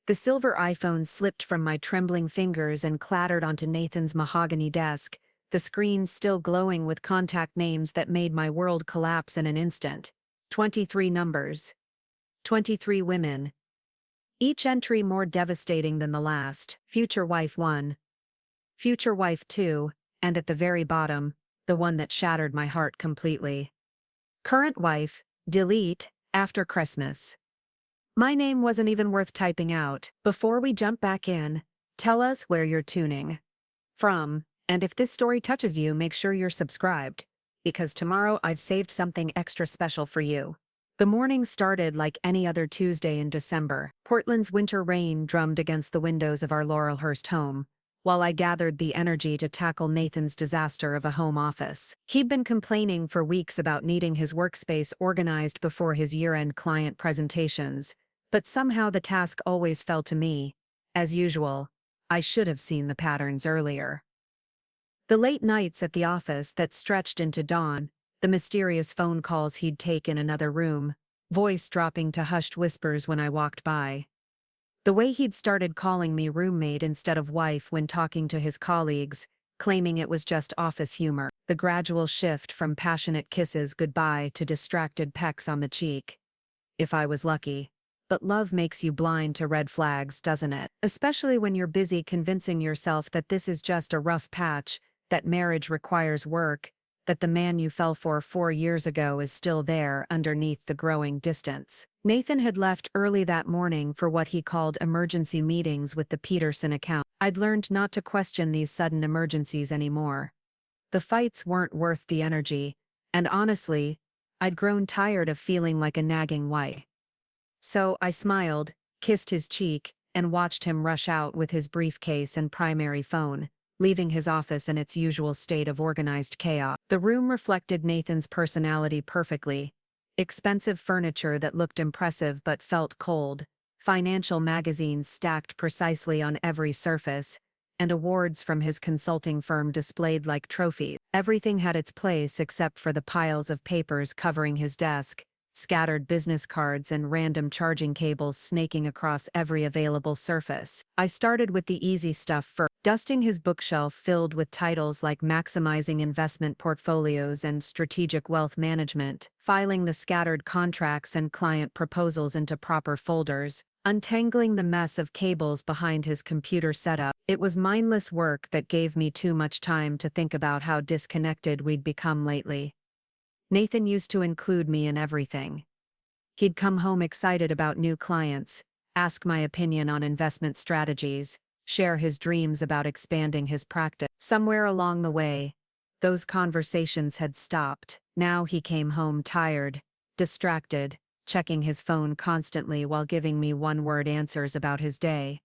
The silver iPhone slipped from my trembling fingers and clattered onto Nathan's mahogany desk, the screen still glowing with contact names that made my world collapse in an instant. 23 numbers. 23 women. Each entry more devastating than the last. Future wife 1. Future wife 2, and at the very bottom, the one that shattered my heart completely. Current wife, delete, after Christmas. My name wasn't even worth typing out. Before we jump back in, tell us where you're tuning from, and if this story touches you, make sure you're subscribed, because tomorrow I've saved something extra special for you. The morning started like any other Tuesday in December. Portland's winter rain drummed against the windows of our Laurelhurst home, while I gathered the energy to tackle Nathan's disaster of a home office. He'd been complaining for weeks about needing his workspace organized before his year-end client presentations, but somehow the task always fell to me. As usual, I should have seen the patterns earlier. The late nights at the office that stretched into dawn, the mysterious phone calls he'd take in another room, voice dropping to hushed whispers when I walked by. The way he'd started calling me roommate instead of wife when talking to his colleagues, claiming it was just office humor. The gradual shift from passionate kisses goodbye to distracted pecks on the cheek. If I was lucky. But love makes you blind to red flags, doesn't it? Especially when you're busy convincing yourself that this is just a rough patch, that marriage requires work, that the man you fell for 4 years ago is still there underneath the growing distance. Nathan had left early that morning for what he called emergency meetings with the Peterson account. I'd learned not to question these sudden emergencies anymore. The fights weren't worth the energy, and honestly, I'd grown tired of feeling like a nagging wife. So I smiled, kissed his cheek, and watched him rush out with his briefcase and primary phone, leaving his office in its usual state of organized chaos. The room reflected Nathan's personality perfectly. Expensive furniture that looked impressive but felt cold, financial magazines stacked precisely on every surface, and awards from his consulting firm displayed like trophies. Everything had its place except for the piles of papers covering his desk, scattered business cards and random charging cables snaking across every available surface. I started with the easy stuff first, dusting his bookshelf filled with titles like Maximizing Investment Portfolios and Strategic Wealth Management, filing the scattered contracts and client proposals into proper folders, untangling the mess of cables behind his computer setup. It was mindless work that gave me too much time to think about how disconnected we'd become lately. Nathan used to include me in everything. He'd come home excited about new clients, ask my opinion on investment strategies, share his dreams about expanding his practice. Somewhere along the way, those conversations had stopped. Now he came home tired, distracted, checking his phone constantly while giving me one-word answers about his day.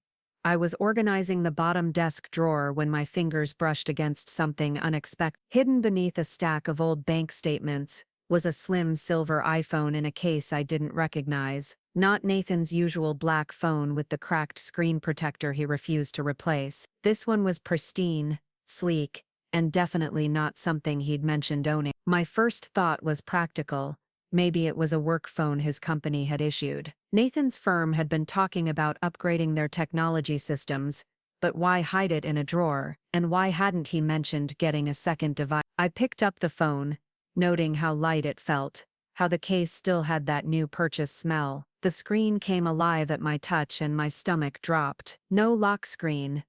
I was organizing the bottom desk drawer when my fingers brushed against something unexpected. Hidden beneath a stack of old bank statements was a slim silver iPhone in a case I didn't recognize, not Nathan's usual black phone with the cracked screen protector he refused to replace. This one was pristine, sleek, and definitely not something he'd mentioned owning. My first thought was practical. Maybe it was a work phone his company had issued. Nathan's firm had been talking about upgrading their technology systems, but why hide it in a drawer, and why hadn't he mentioned getting a second device? I picked up the phone, noting how light it felt, how the case still had that new purchase smell. The screen came alive at my touch and my stomach dropped. No lock screen,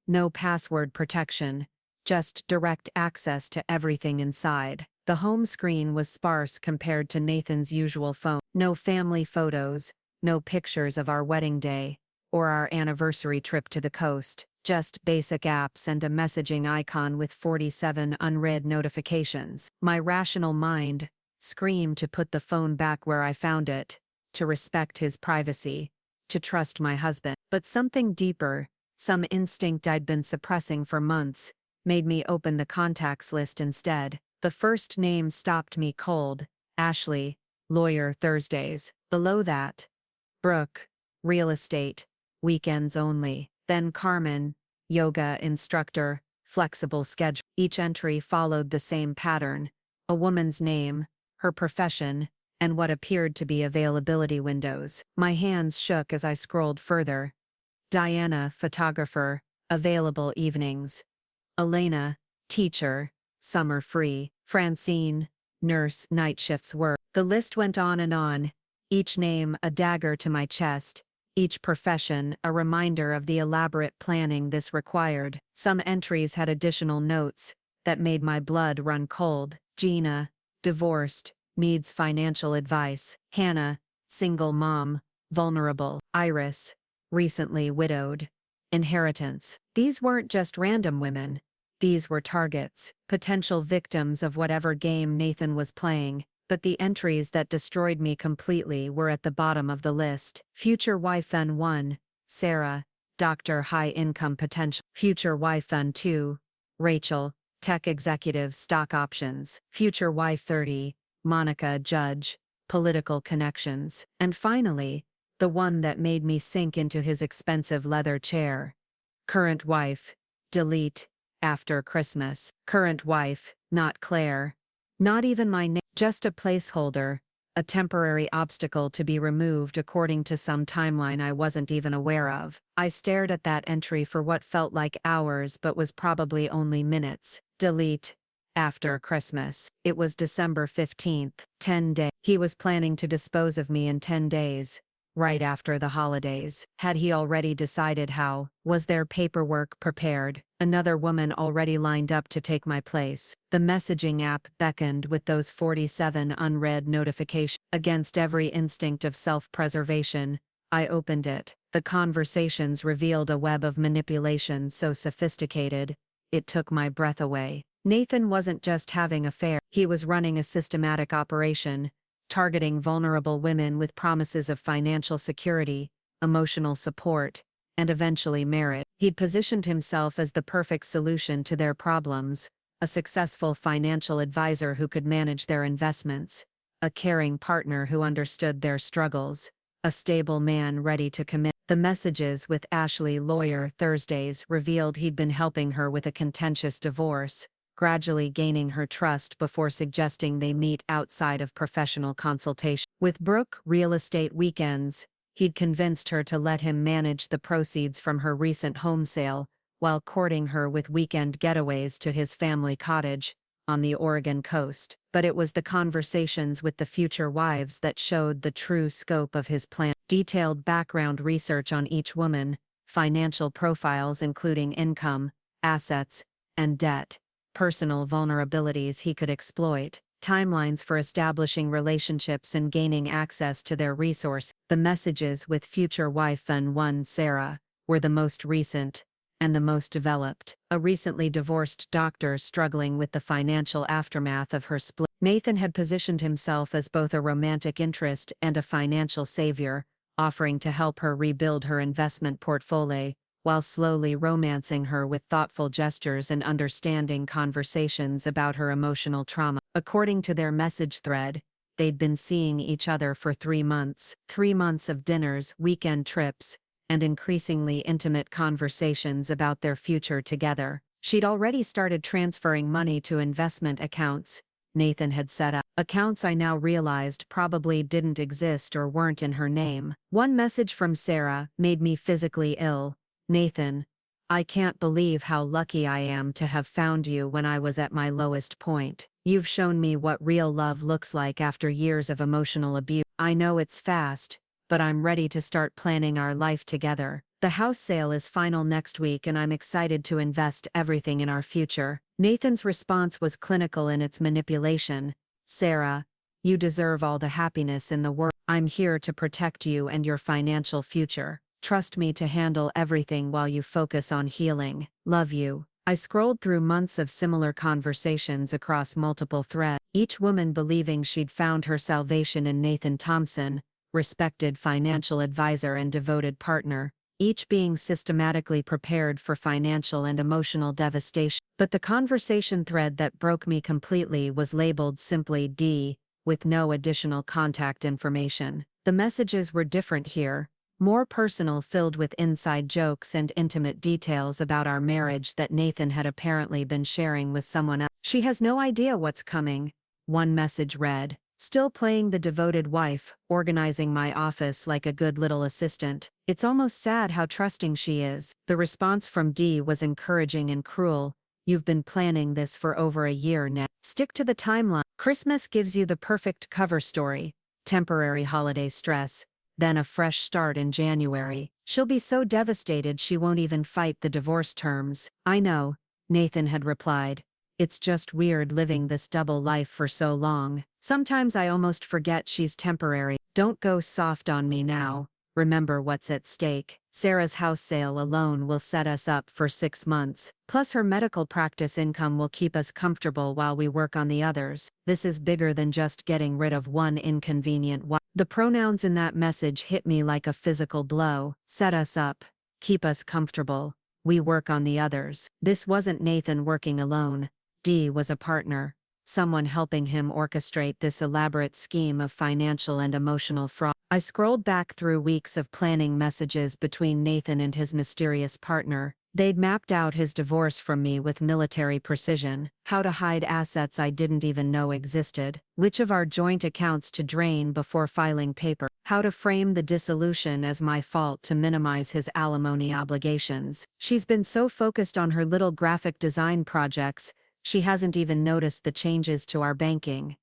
no password protection, just direct access to everything inside. The home screen was sparse compared to Nathan's usual phone. No family photos, no pictures of our wedding day, or our anniversary trip to the coast, just basic apps and a messaging icon with 47 unread notifications. My rational mind screamed to put the phone back where I found it, to respect his privacy, to trust my husband. But something deeper, some instinct I'd been suppressing for months, made me open the contacts list instead. The first name stopped me cold: Ashley, lawyer Thursdays. Below that, Brooke, real estate, weekends only. Then Carmen, yoga instructor, flexible schedule. Each entry followed the same pattern: a woman's name, her profession, and what appeared to be availability windows. My hands shook as I scrolled further, Diana, photographer, available evenings. Elena, teacher, summer free. Francine, nurse, night shifts work. The list went on and on, each name a dagger to my chest, each profession a reminder of the elaborate planning this required. Some entries had additional notes that made my blood run cold. Gina, divorced, needs financial advice. Hannah, single mom, vulnerable. Iris, recently widowed. Inheritance. These weren't just random women. These were targets, potential victims of whatever game Nathan was playing, but the entries that destroyed me completely were at the bottom of the list. Future wife N1, Sarah, doctor, high income potential. Future wife N2, Rachel, tech executive, stock options. Future wife 30, Monica, judge, political connections. And finally, the one that made me sink into his expensive leather chair. Current wife, delete, after Christmas. Current wife, not Claire. Not even my name, just a placeholder, a temporary obstacle to be removed according to some timeline I wasn't even aware of. I stared at that entry for what felt like hours but was probably only minutes. Delete, after Christmas. It was December 15th, 10 days. He was planning to dispose of me in 10 days. Right after the holidays. Had he already decided how? Was there paperwork prepared? Another woman already lined up to take my place? The messaging app beckoned with those 47 unread notifications. Against every instinct of self-preservation, I opened it. The conversations revealed a web of manipulation so sophisticated, it took my breath away. Nathan wasn't just having affairs. He was running a systematic operation, targeting vulnerable women with promises of financial security, emotional support, and eventually marriage. He'd positioned himself as the perfect solution to their problems, a successful financial advisor who could manage their investments, a caring partner who understood their struggles, a stable man ready to commit. The messages with Ashley lawyer Thursdays revealed he'd been helping her with a contentious divorce, gradually gaining her trust before suggesting they meet outside of professional consultation. With Brooke real estate weekends, he'd convinced her to let him manage the proceeds from her recent home sale, while courting her with weekend getaways to his family cottage on the Oregon coast. But it was the conversations with the future wives that showed the true scope of his plan. Detailed background research on each woman, financial profiles including income, assets, and debt, personal vulnerabilities he could exploit, timelines for establishing relationships and gaining access to their resources. The messages with future wife N1 Sarah were the most recent and the most developed. A recently divorced doctor struggling with the financial aftermath of her split. Nathan had positioned himself as both a romantic interest and a financial savior, offering to help her rebuild her investment portfolio, while slowly romancing her with thoughtful gestures and understanding conversations about her emotional trauma. According to their message thread, they'd been seeing each other for 3 months. 3 months of dinners, weekend trips, and increasingly intimate conversations about their future together. She'd already started transferring money to investment accounts Nathan had set up. Accounts I now realized probably didn't exist or weren't in her name. One message from Sarah made me physically ill. Nathan, I can't believe how lucky I am to have found you when I was at my lowest point. You've shown me what real love looks like after years of emotional abuse. I know it's fast, but I'm ready to start planning our life together. The house sale is final next week and I'm excited to invest everything in our future. Nathan's response was clinical in its manipulation. Sarah, you deserve all the happiness in the world. I'm here to protect you and your financial future. Trust me to handle everything while you focus on healing. Love you. I scrolled through months of similar conversations across multiple threads, each woman believing she'd found her salvation in Nathan Thompson, respected financial advisor and devoted partner, each being systematically prepared for financial and emotional devastation. But the conversation thread that broke me completely was labeled simply D, with no additional contact information. The messages were different here, more personal, filled with inside jokes and intimate details about our marriage that Nathan had apparently been sharing with someone else. She has no idea what's coming, one message read. Still playing the devoted wife, organizing my office like a good little assistant. It's almost sad how trusting she is. The response from Dee was encouraging and cruel. You've been planning this for over a year now. Stick to the timeline. Christmas gives you the perfect cover story. Temporary holiday stress. Then a fresh start in January. She'll be so devastated she won't even fight the divorce terms. I know, Nathan had replied. It's just weird living this double life for so long. Sometimes I almost forget she's temporary. Don't go soft on me now. Remember what's at stake. Sarah's house sale alone will set us up for 6 months. Plus her medical practice income will keep us comfortable while we work on the others. This is bigger than just getting rid of one inconvenient wife. The pronouns in that message hit me like a physical blow. Set us up. Keep us comfortable. We work on the others. This wasn't Nathan working alone. Dee was a partner. Someone helping him orchestrate this elaborate scheme of financial and emotional fraud. I scrolled back through weeks of planning messages between Nathan and his mysterious partner. They'd mapped out his divorce from me with military precision, how to hide assets I didn't even know existed, which of our joint accounts to drain before filing paper, how to frame the dissolution as my fault to minimize his alimony obligations. She's been so focused on her little graphic design projects, she hasn't even noticed the changes to our banking.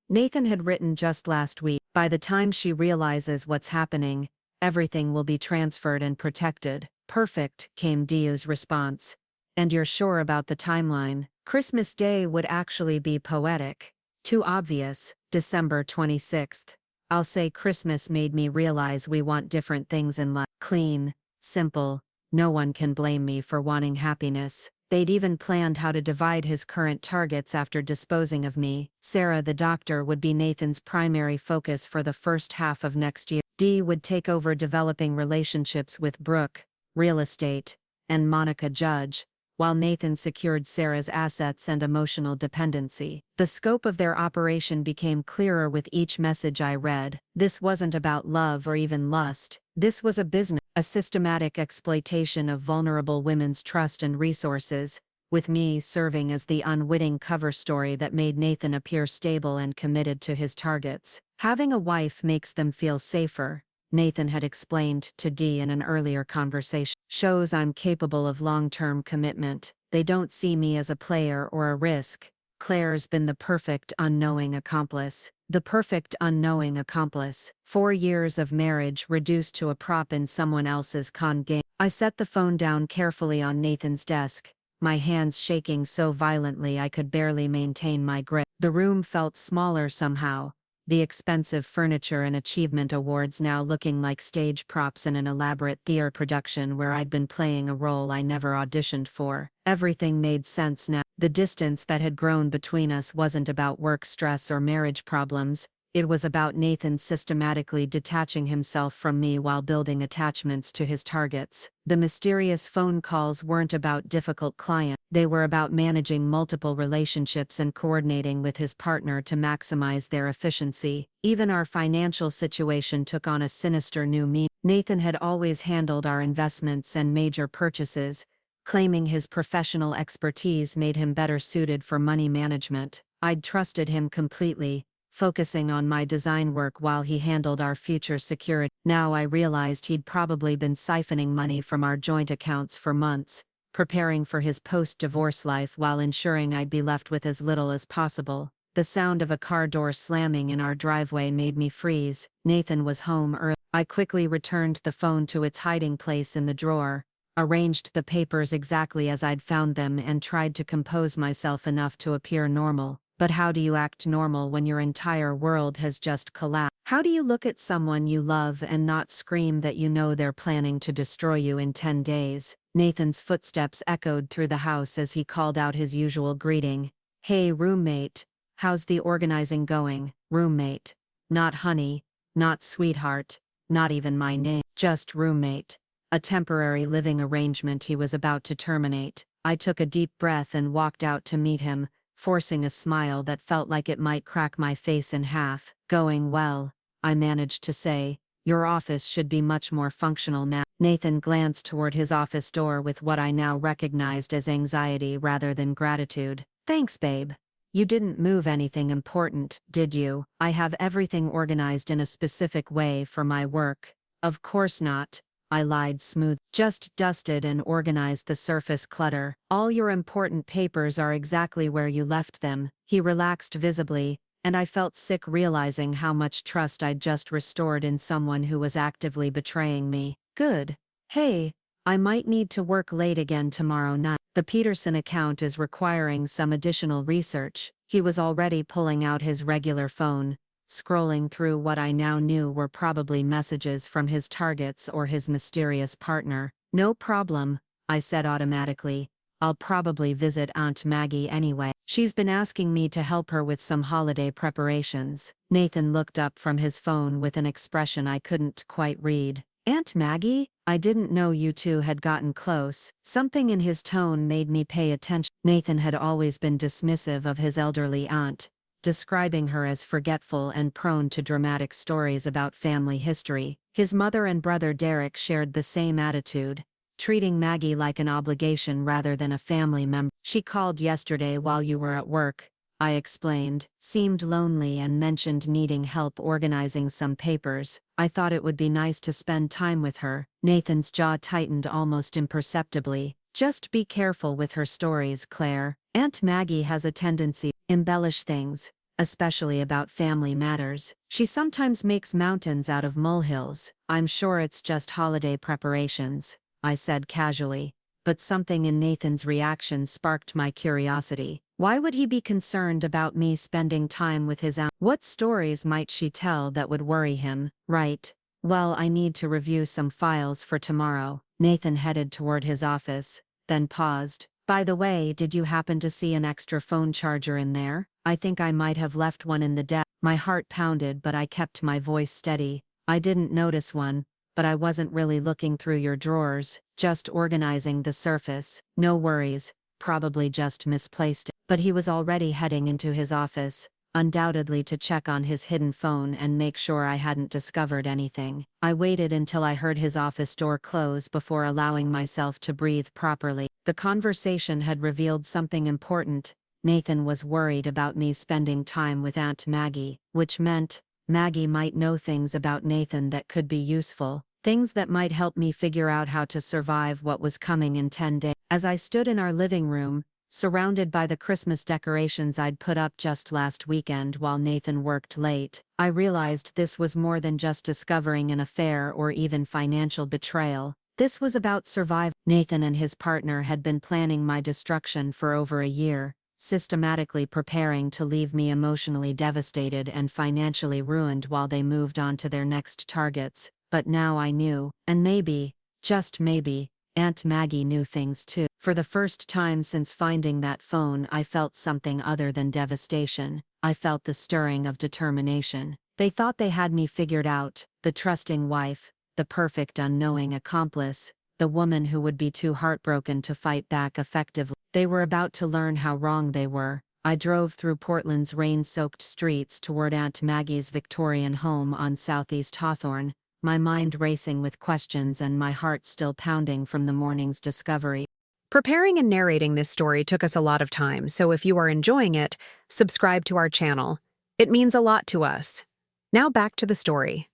Nathan had written just last week, by the time she realizes what's happening, everything will be transferred and protected. Perfect, came Diu's response. And you're sure about the timeline? Christmas Day would actually be poetic. Too obvious, December 26th. I'll say Christmas made me realize we want different things in life. Clean, simple, no one can blame me for wanting happiness. They'd even planned how to divide his current targets after disposing of me. Sarah the doctor would be Nathan's primary focus for the first half of next year. Dee would take over developing relationships with Brooke, real estate, and Monica Judge, while Nathan secured Sarah's assets and emotional dependency. The scope of their operation became clearer with each message I read. This wasn't about love or even lust. This was a business, a systematic exploitation of vulnerable women's trust and resources, with me serving as the unwitting cover story that made Nathan appear stable and committed to his targets. Having a wife makes them feel safer, Nathan had explained to Dee in an earlier conversation. Shows I'm capable of long-term commitment. They don't see me as a player or a risk. Claire's been the perfect unknowing accomplice. The perfect unknowing accomplice. 4 years of marriage reduced to a prop in someone else's con game. I set the phone down carefully on Nathan's desk, my hands shaking so violently I could barely maintain my grip. The room felt smaller somehow, the expensive furniture and achievement awards now looking like stage props in an elaborate theater production where I'd been playing a role I never auditioned for. Everything made sense now. The distance that had grown between us wasn't about work stress or marriage problems. It was about Nathan systematically detaching himself from me while building attachments to his targets. The mysterious phone calls weren't about difficult clients. They were about managing multiple relationships and coordinating with his partner to maximize their efficiency. Even our financial situation took on a sinister new meaning. Nathan had always handled our investments and major purchases, claiming his professional expertise made him better suited for money management. I'd trusted him completely, focusing on my design work while he handled our future security. Now I realized he'd probably been siphoning money from our joint accounts for months, preparing for his post-divorce life while ensuring I'd be left with as little as possible. The sound of a car door slamming in our driveway made me freeze. Nathan was home early. I quickly returned the phone to its hiding place in the drawer, arranged the papers exactly as I'd found them and tried to compose myself enough to appear normal. But how do you act normal when your entire world has just collapsed? How do you look at someone you love and not scream that you know they're planning to destroy you in 10 days? Nathan's footsteps echoed through the house as he called out his usual greeting. Hey roommate, how's the organizing going? Roommate. Not honey, not sweetheart, not even my name. Just roommate. A temporary living arrangement he was about to terminate. I took a deep breath and walked out to meet him, forcing a smile that felt like it might crack my face in half. Going well, I managed to say. Your office should be much more functional now. Nathan glanced toward his office door with what I now recognized as anxiety rather than gratitude. Thanks, babe. You didn't move anything important, did you? I have everything organized in a specific way for my work. Of course not, I lied smooth. Just dusted and organized the surface clutter. All your important papers are exactly where you left them. He relaxed visibly, and I felt sick realizing how much trust I'd just restored in someone who was actively betraying me. Good. Hey, I might need to work late again tomorrow night. The Peterson account is requiring some additional research. He was already pulling out his regular phone, scrolling through what I now knew were probably messages from his targets or his mysterious partner. No problem, I said automatically. I'll probably visit Aunt Maggie anyway. She's been asking me to help her with some holiday preparations. Nathan looked up from his phone with an expression I couldn't quite read. Aunt Maggie? I didn't know you two had gotten close. Something in his tone made me pay attention. Nathan had always been dismissive of his elderly aunt, describing her as forgetful and prone to dramatic stories about family history. His mother and brother Derek shared the same attitude, treating Maggie like an obligation rather than a family member. She called yesterday while you were at work, I explained, seemed lonely and mentioned needing help organizing some papers. I thought it would be nice to spend time with her. Nathan's jaw tightened almost imperceptibly. Just be careful with her stories, Claire. Aunt Maggie has a tendency to embellish things, especially about family matters. She sometimes makes mountains out of molehills. I'm sure it's just holiday preparations, I said casually, but something in Nathan's reaction sparked my curiosity. Why would he be concerned about me spending time with his aunt? What stories might she tell that would worry him? Right. Well, I need to review some files for tomorrow. Nathan headed toward his office, then paused. By the way, did you happen to see an extra phone charger in there? I think I might have left one in the desk. My heart pounded, but I kept my voice steady. I didn't notice one, but I wasn't really looking through your drawers, just organizing the surface. No worries, probably just misplaced it. But he was already heading into his office, undoubtedly to check on his hidden phone and make sure I hadn't discovered anything. I waited until I heard his office door close before allowing myself to breathe properly. The conversation had revealed something important. Nathan was worried about me spending time with Aunt Maggie, which meant Maggie might know things about Nathan that could be useful, things that might help me figure out how to survive what was coming in 10 days. As I stood in our living room, surrounded by the Christmas decorations I'd put up just last weekend while Nathan worked late, I realized this was more than just discovering an affair or even financial betrayal. This was about survival. Nathan and his partner had been planning my destruction for over a year, systematically preparing to leave me emotionally devastated and financially ruined while they moved on to their next targets. But now I knew, and maybe, just maybe, Aunt Maggie knew things too. For the first time since finding that phone, I felt something other than devastation. I felt the stirring of determination. They thought they had me figured out, the trusting wife, the perfect unknowing accomplice, the woman who would be too heartbroken to fight back effectively. They were about to learn how wrong they were. I drove through Portland's rain-soaked streets toward Aunt Maggie's Victorian home on Southeast Hawthorne, my mind racing with questions and my heart still pounding from the morning's discovery. Preparing and narrating this story took us a lot of time, so if you are enjoying it, subscribe to our channel. It means a lot to us. Now back to the story.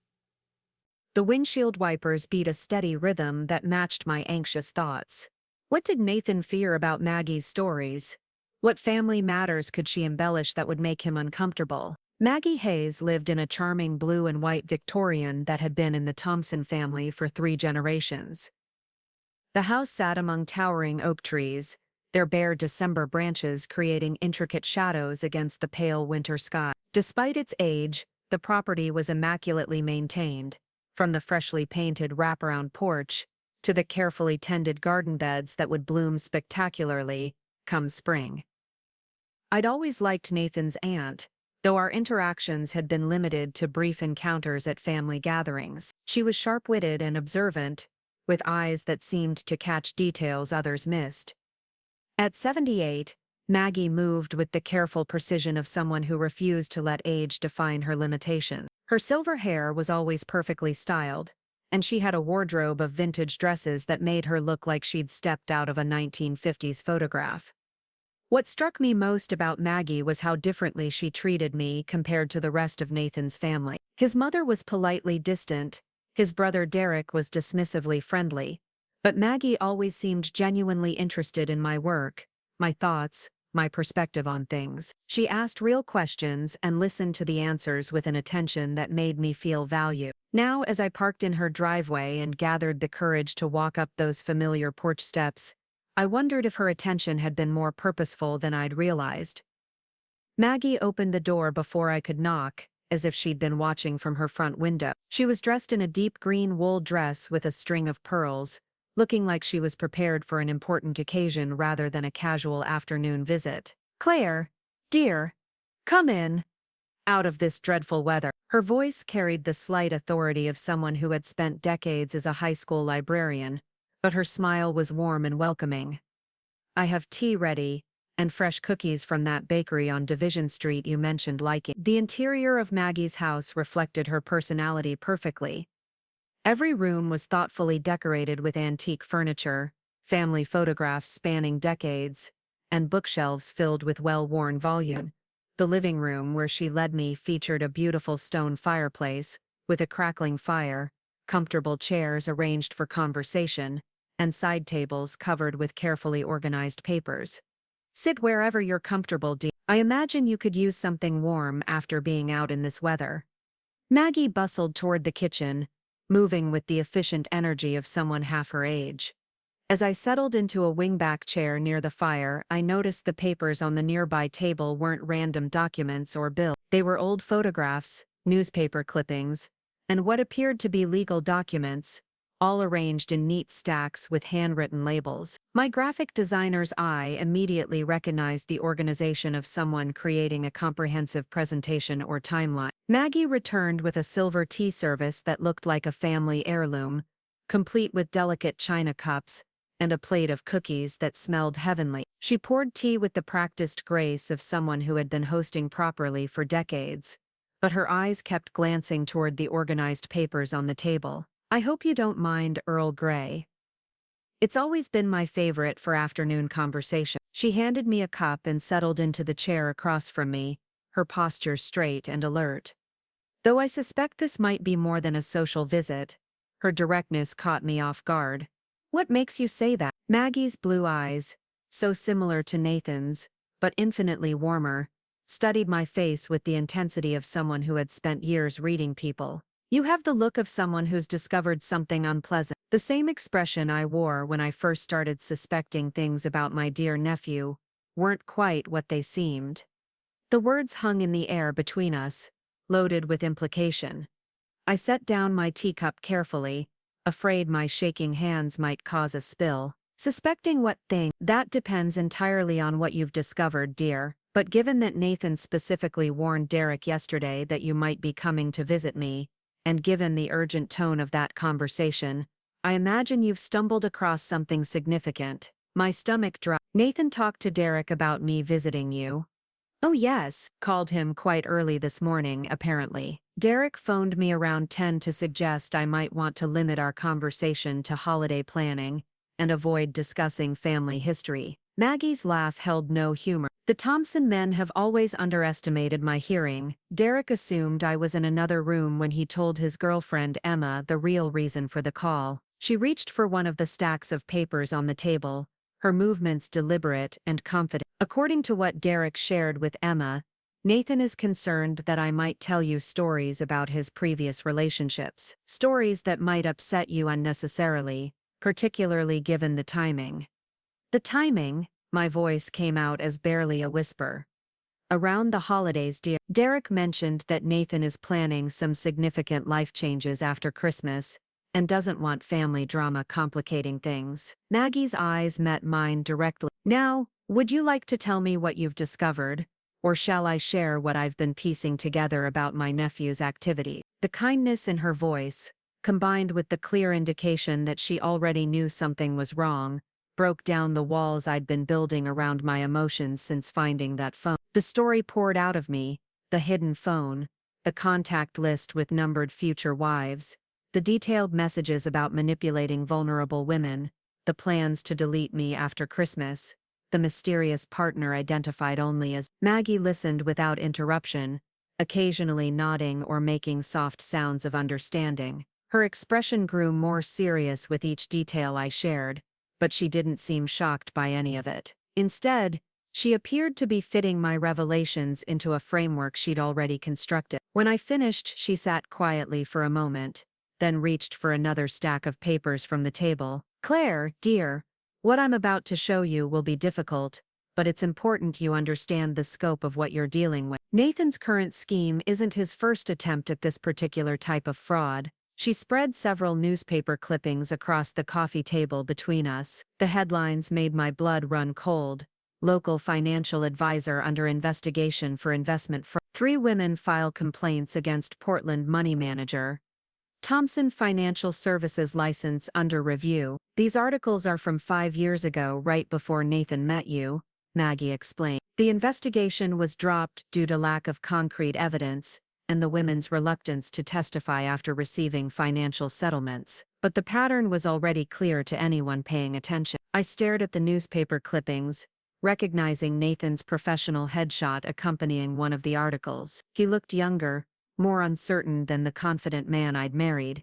The windshield wipers beat a steady rhythm that matched my anxious thoughts. What did Nathan fear about Maggie's stories? What family matters could she embellish that would make him uncomfortable? Maggie Hayes lived in a charming blue and white Victorian that had been in the Thompson family for 3 generations. The house sat among towering oak trees, their bare December branches creating intricate shadows against the pale winter sky. Despite its age, the property was immaculately maintained, from the freshly painted wraparound porch to the carefully tended garden beds that would bloom spectacularly come spring. I'd always liked Nathan's aunt, though our interactions had been limited to brief encounters at family gatherings. She was sharp-witted and observant, with eyes that seemed to catch details others missed. At 78, Maggie moved with the careful precision of someone who refused to let age define her limitations. Her silver hair was always perfectly styled, and she had a wardrobe of vintage dresses that made her look like she'd stepped out of a 1950s photograph. What struck me most about Maggie was how differently she treated me compared to the rest of Nathan's family. His mother was politely distant, his brother Derek was dismissively friendly, but Maggie always seemed genuinely interested in my work, my thoughts, my perspective on things. She asked real questions and listened to the answers with an attention that made me feel valued. Now, as I parked in her driveway and gathered the courage to walk up those familiar porch steps, I wondered if her attention had been more purposeful than I'd realized. Maggie opened the door before I could knock, as if she'd been watching from her front window. She was dressed in a deep green wool dress with a string of pearls, looking like she was prepared for an important occasion rather than a casual afternoon visit. "Claire, dear, come in. Out of this dreadful weather." Her voice carried the slight authority of someone who had spent decades as a high school librarian, but her smile was warm and welcoming. "I have tea ready, and fresh cookies from that bakery on Division Street you mentioned liking." The interior of Maggie's house reflected her personality perfectly. Every room was thoughtfully decorated with antique furniture, family photographs spanning decades, and bookshelves filled with well-worn volumes. The living room where she led me featured a beautiful stone fireplace, with a crackling fire, comfortable chairs arranged for conversation, and side tables covered with carefully organized papers. "Sit wherever you're comfortable, dear. I imagine you could use something warm after being out in this weather." Maggie bustled toward the kitchen, moving with the efficient energy of someone half her age. As I settled into a wingback chair near the fire, I noticed the papers on the nearby table weren't random documents or bills. They were old photographs, newspaper clippings, and what appeared to be legal documents, all arranged in neat stacks with handwritten labels. My graphic designer's eye immediately recognized the organization of someone creating a comprehensive presentation or timeline. Maggie returned with a silver tea service that looked like a family heirloom, complete with delicate china cups, and a plate of cookies that smelled heavenly. She poured tea with the practiced grace of someone who had been hosting properly for decades, but her eyes kept glancing toward the organized papers on the table. "I hope you don't mind Earl Grey. It's always been my favorite for afternoon conversation." She handed me a cup and settled into the chair across from me, her posture straight and alert. Though I suspect this might be more than a social visit, her directness caught me off guard. "What makes you say that?" Maggie's blue eyes, so similar to Nathan's, but infinitely warmer, studied my face with the intensity of someone who had spent years reading people. "You have the look of someone who's discovered something unpleasant." The same expression I wore when I first started suspecting things about my dear nephew weren't quite what they seemed. The words hung in the air between us, loaded with implication. I set down my teacup carefully, afraid my shaking hands might cause a spill. "Suspecting what thing?" "That depends entirely on what you've discovered, dear. But given that Nathan specifically warned Derek yesterday that you might be coming to visit me, and given the urgent tone of that conversation, I imagine you've stumbled across something significant." My stomach dropped. "Nathan talked to Derek about me visiting you?" "Oh yes, called him quite early this morning, apparently. Derek phoned me around 10 to suggest I might want to limit our conversation to holiday planning and avoid discussing family history." Maggie's laugh held no humor. "The Thompson men have always underestimated my hearing. Derek assumed I was in another room when he told his girlfriend Emma the real reason for the call." She reached for one of the stacks of papers on the table, her movements deliberate and confident. "According to what Derek shared with Emma, Nathan is concerned that I might tell you stories about his previous relationships. Stories that might upset you unnecessarily, particularly given the timing." "The timing?" My voice came out as barely a whisper. "Around the holidays, dear. Derek mentioned that Nathan is planning some significant life changes after Christmas, and doesn't want family drama complicating things." Maggie's eyes met mine directly. "Now, would you like to tell me what you've discovered, or shall I share what I've been piecing together about my nephew's activity?" The kindness in her voice, combined with the clear indication that she already knew something was wrong, broke down the walls I'd been building around my emotions since finding that phone. The story poured out of me, the hidden phone, the contact list with numbered future wives, the detailed messages about manipulating vulnerable women, the plans to delete me after Christmas, the mysterious partner identified only as. Maggie listened without interruption, occasionally nodding or making soft sounds of understanding. Her expression grew more serious with each detail I shared, but she didn't seem shocked by any of it. Instead, she appeared to be fitting my revelations into a framework she'd already constructed. When I finished, she sat quietly for a moment, then reached for another stack of papers from the table. "Claire, dear, what I'm about to show you will be difficult, but it's important you understand the scope of what you're dealing with. Nathan's current scheme isn't his first attempt at this particular type of fraud." She spread several newspaper clippings across the coffee table between us. The headlines made my blood run cold. Local financial advisor under investigation for investment fraud. 3 women file complaints against Portland money manager. Thompson Financial Services license under review. These articles are from 5 years ago, right before Nathan met you, Maggie explained. The investigation was dropped due to lack of concrete evidence and the women's reluctance to testify after receiving financial settlements. But the pattern was already clear to anyone paying attention. I stared at the newspaper clippings, recognizing Nathan's professional headshot accompanying one of the articles. He looked younger, more uncertain than the confident man I'd married.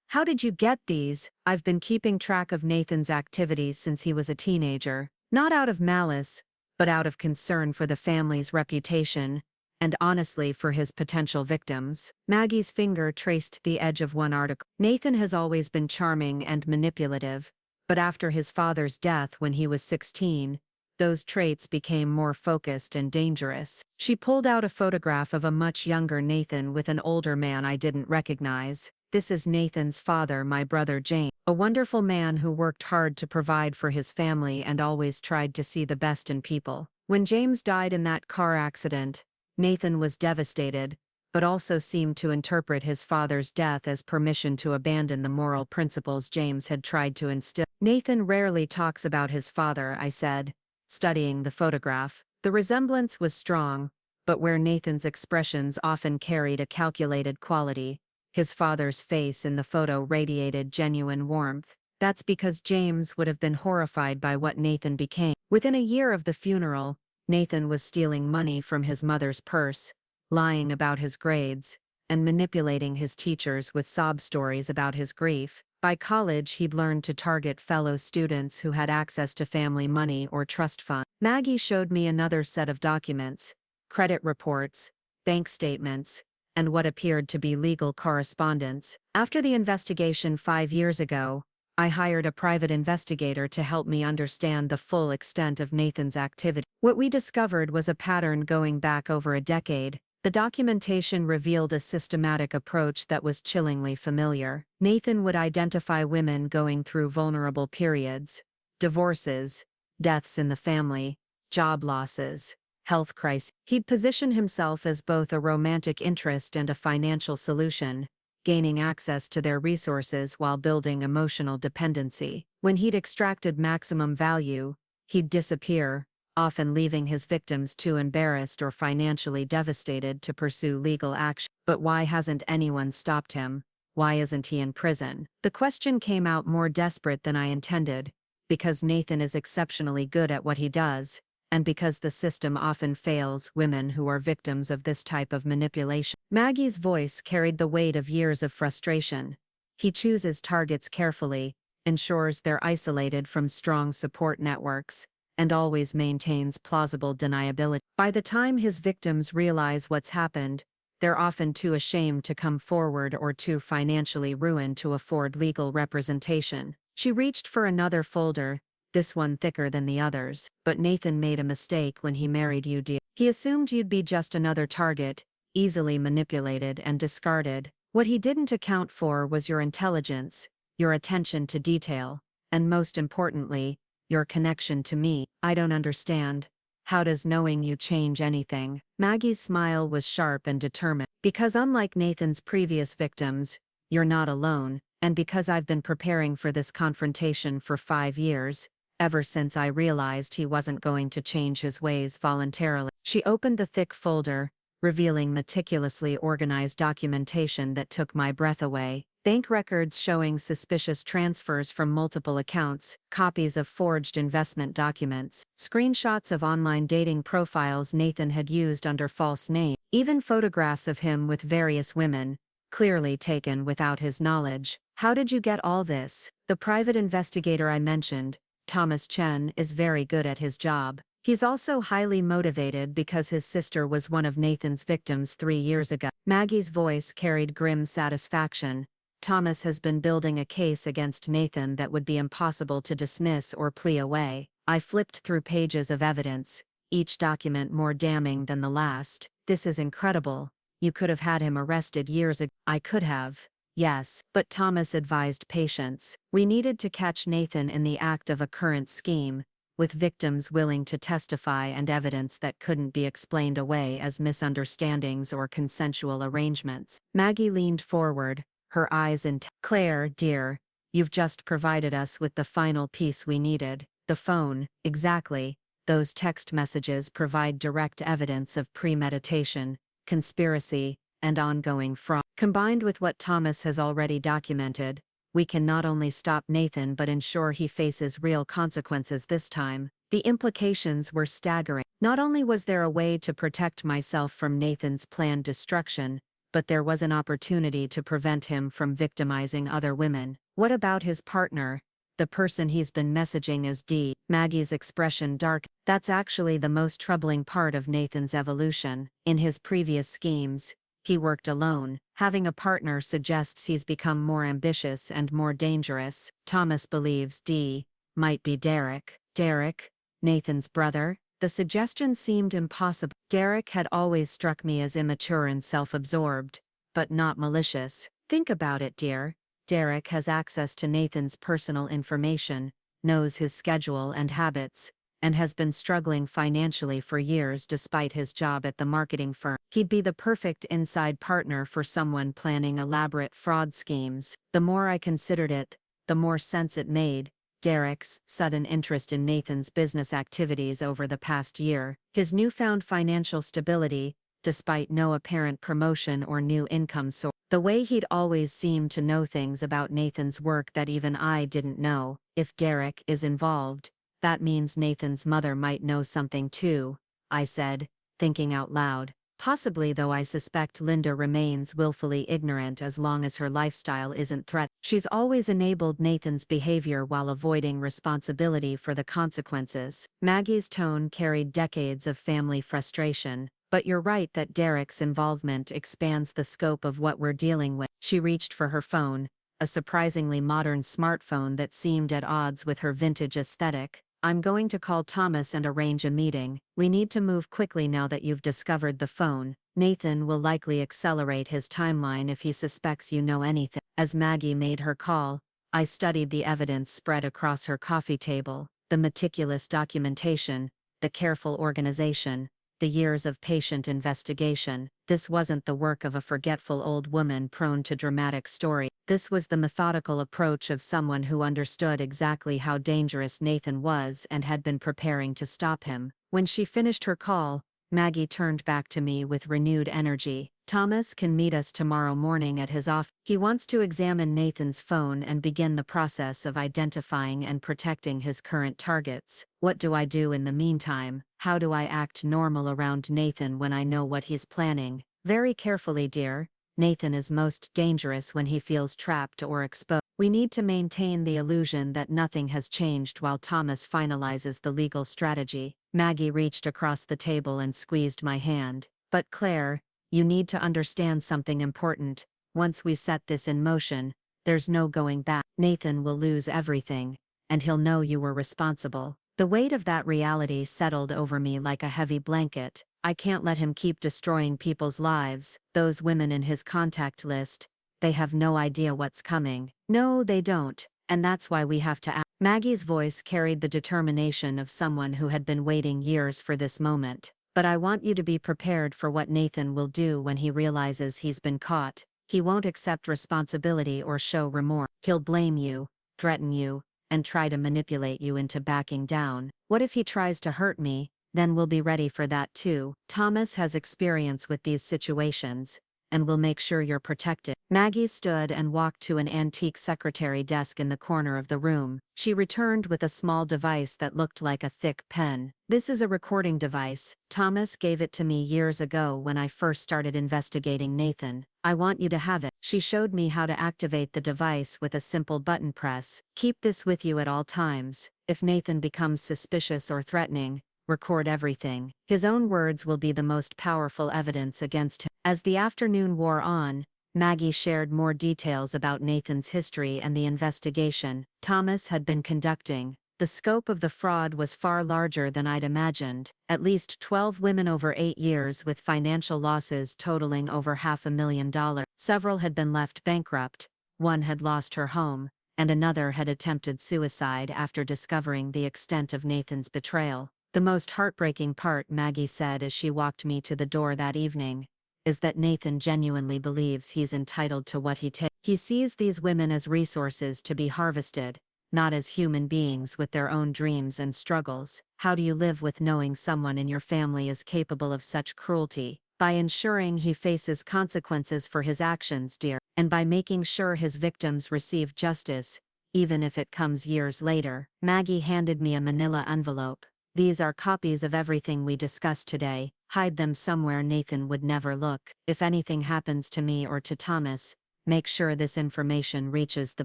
"How did you get these?" "I've been keeping track of Nathan's activities since he was a teenager, not out of malice, but out of concern for the family's reputation, and honestly for his potential victims." Maggie's finger traced the edge of one article. "Nathan has always been charming and manipulative, but after his father's death when he was 16, those traits became more focused and dangerous." She pulled out a photograph of a much younger Nathan with an older man I didn't recognize. "This is Nathan's father, my brother James, a wonderful man who worked hard to provide for his family and always tried to see the best in people. When James died in that car accident, Nathan was devastated, but also seemed to interpret his father's death as permission to abandon the moral principles James had tried to instill." "Nathan rarely talks about his father," I said, studying the photograph. The resemblance was strong, but where Nathan's expressions often carried a calculated quality, his father's face in the photo radiated genuine warmth. "That's because James would have been horrified by what Nathan became. Within a year of the funeral, Nathan was stealing money from his mother's purse, lying about his grades, and manipulating his teachers with sob stories about his grief. By college, he'd learned to target fellow students who had access to family money or trust funds." Maggie showed me another set of documents, credit reports, bank statements, and what appeared to be legal correspondence. "After the investigation 5 years ago, I hired a private investigator to help me understand the full extent of Nathan's activity. What we discovered was a pattern going back over a decade. The documentation revealed a systematic approach that was chillingly familiar. Nathan would identify women going through vulnerable periods, divorces, deaths in the family, job losses, health crises. He'd position himself as both a romantic interest and a financial solution, gaining access to their resources while building emotional dependency. When he'd extracted maximum value, he'd disappear, often leaving his victims too embarrassed or financially devastated to pursue legal action. But why hasn't anyone stopped him? Why isn't he in prison? The question came out more desperate than I intended, because Nathan is exceptionally good at what he does, and because the system often fails women who are victims of this type of manipulation. Maggie's voice carried the weight of years of frustration. "He chooses targets carefully, ensures they're isolated from strong support networks, and always maintains plausible deniability. By the time his victims realize what's happened, they're often too ashamed to come forward or too financially ruined to afford legal representation." She reached for another folder, this one thicker than the others. "But Nathan made a mistake when he married you, dear. He assumed you'd be just another target, easily manipulated and discarded. What he didn't account for was your intelligence, your attention to detail, and most importantly, your connection to me. I don't understand. How does knowing you change anything?" Maggie's smile was sharp and determined. "Because unlike Nathan's previous victims, you're not alone, and because I've been preparing for this confrontation for 5 years, ever since I realized he wasn't going to change his ways voluntarily." She opened the thick folder, revealing meticulously organized documentation that took my breath away. Bank records showing suspicious transfers from multiple accounts, copies of forged investment documents, screenshots of online dating profiles Nathan had used under false names, even photographs of him with various women, clearly taken without his knowledge. How did you get all this? The private investigator I mentioned, Thomas Chen, is very good at his job. He's also highly motivated because his sister was one of Nathan's victims 3 years ago. Maggie's voice carried grim satisfaction. Thomas has been building a case against Nathan that would be impossible to dismiss or plea away. I flipped through pages of evidence, each document more damning than the last. This is incredible. You could have had him arrested years ago. I could have. Yes, but Thomas advised patience. We needed to catch Nathan in the act of a current scheme, with victims willing to testify and evidence that couldn't be explained away as misunderstandings or consensual arrangements. Maggie leaned forward, her eyes intent. Claire, dear, you've just provided us with the final piece we needed. The phone, exactly. Those text messages provide direct evidence of premeditation, conspiracy, and ongoing fraud. Combined with what Thomas has already documented, we can not only stop Nathan but ensure he faces real consequences this time. The implications were staggering. Not only was there a way to protect myself from Nathan's planned destruction, but there was an opportunity to prevent him from victimizing other women. What about his partner? The person he's been messaging as D. Maggie's expression dark. That's actually the most troubling part of Nathan's evolution. In his previous schemes, he worked alone. Having a partner suggests he's become more ambitious and more dangerous. Thomas believes D. might be Derek. Derek? Nathan's brother? The suggestion seemed impossible. Derek had always struck me as immature and self-absorbed, but not malicious. Think about it, dear. Derek has access to Nathan's personal information, knows his schedule and habits, and has been struggling financially for years despite his job at the marketing firm. He'd be the perfect inside partner for someone planning elaborate fraud schemes. The more I considered it, the more sense it made. Derek's sudden interest in Nathan's business activities over the past year, his newfound financial stability, despite no apparent promotion or new income source. The way he'd always seemed to know things about Nathan's work that even I didn't know. If Derek is involved, that means Nathan's mother might know something too, I said, thinking out loud. Possibly, though I suspect Linda remains willfully ignorant as long as her lifestyle isn't threatened. She's always enabled Nathan's behavior while avoiding responsibility for the consequences. Maggie's tone carried decades of family frustration. But you're right that Derek's involvement expands the scope of what we're dealing with. She reached for her phone, a surprisingly modern smartphone that seemed at odds with her vintage aesthetic. I'm going to call Thomas and arrange a meeting. We need to move quickly now that you've discovered the phone. Nathan will likely accelerate his timeline if he suspects you know anything. As Maggie made her call, I studied the evidence spread across her coffee table, the meticulous documentation, the careful organization, the years of patient investigation. This wasn't the work of a forgetful old woman prone to dramatic story. This was the methodical approach of someone who understood exactly how dangerous Nathan was and had been preparing to stop him. When she finished her call, Maggie turned back to me with renewed energy. Thomas can meet us tomorrow morning at his office. He wants to examine Nathan's phone and begin the process of identifying and protecting his current targets. What do I do in the meantime? How do I act normal around Nathan when I know what he's planning? Very carefully, dear. Nathan is most dangerous when he feels trapped or exposed. We need to maintain the illusion that nothing has changed while Thomas finalizes the legal strategy. Maggie reached across the table and squeezed my hand. But Claire, you need to understand something important. Once we set this in motion, there's no going back. Nathan will lose everything, and he'll know you were responsible. The weight of that reality settled over me like a heavy blanket. I can't let him keep destroying people's lives. Those women in his contact list, they have no idea what's coming. No, they don't, and that's why we have to act. Maggie's voice carried the determination of someone who had been waiting years for this moment. But I want you to be prepared for what Nathan will do when he realizes he's been caught. He won't accept responsibility or show remorse. He'll blame you, threaten you, and try to manipulate you into backing down. What if he tries to hurt me? Then we'll be ready for that too. Thomas has experience with these situations, and we'll make sure you're protected. Maggie stood and walked to an antique secretary desk in the corner of the room. She returned with a small device that looked like a thick pen. This is a recording device. Thomas gave it to me years ago when I first started investigating Nathan. I want you to have it. She showed me how to activate the device with a simple button press. Keep this with you at all times. If Nathan becomes suspicious or threatening, record everything. His own words will be the most powerful evidence against him. As the afternoon wore on, Maggie shared more details about Nathan's history and the investigation Thomas had been conducting. The scope of the fraud was far larger than I'd imagined. At least 12 women over 8 years with financial losses totaling over $500,000. Several had been left bankrupt, one had lost her home, and another had attempted suicide after discovering the extent of Nathan's betrayal. The most heartbreaking part, Maggie said as she walked me to the door that evening, is that Nathan genuinely believes he's entitled to what he takes. He sees these women as resources to be harvested, not as human beings with their own dreams and struggles. How do you live with knowing someone in your family is capable of such cruelty? By ensuring he faces consequences for his actions, dear, and by making sure his victims receive justice, even if it comes years later. Maggie handed me a manila envelope. These are copies of everything we discussed today. Hide them somewhere Nathan would never look. If anything happens to me or to Thomas, make sure this information reaches the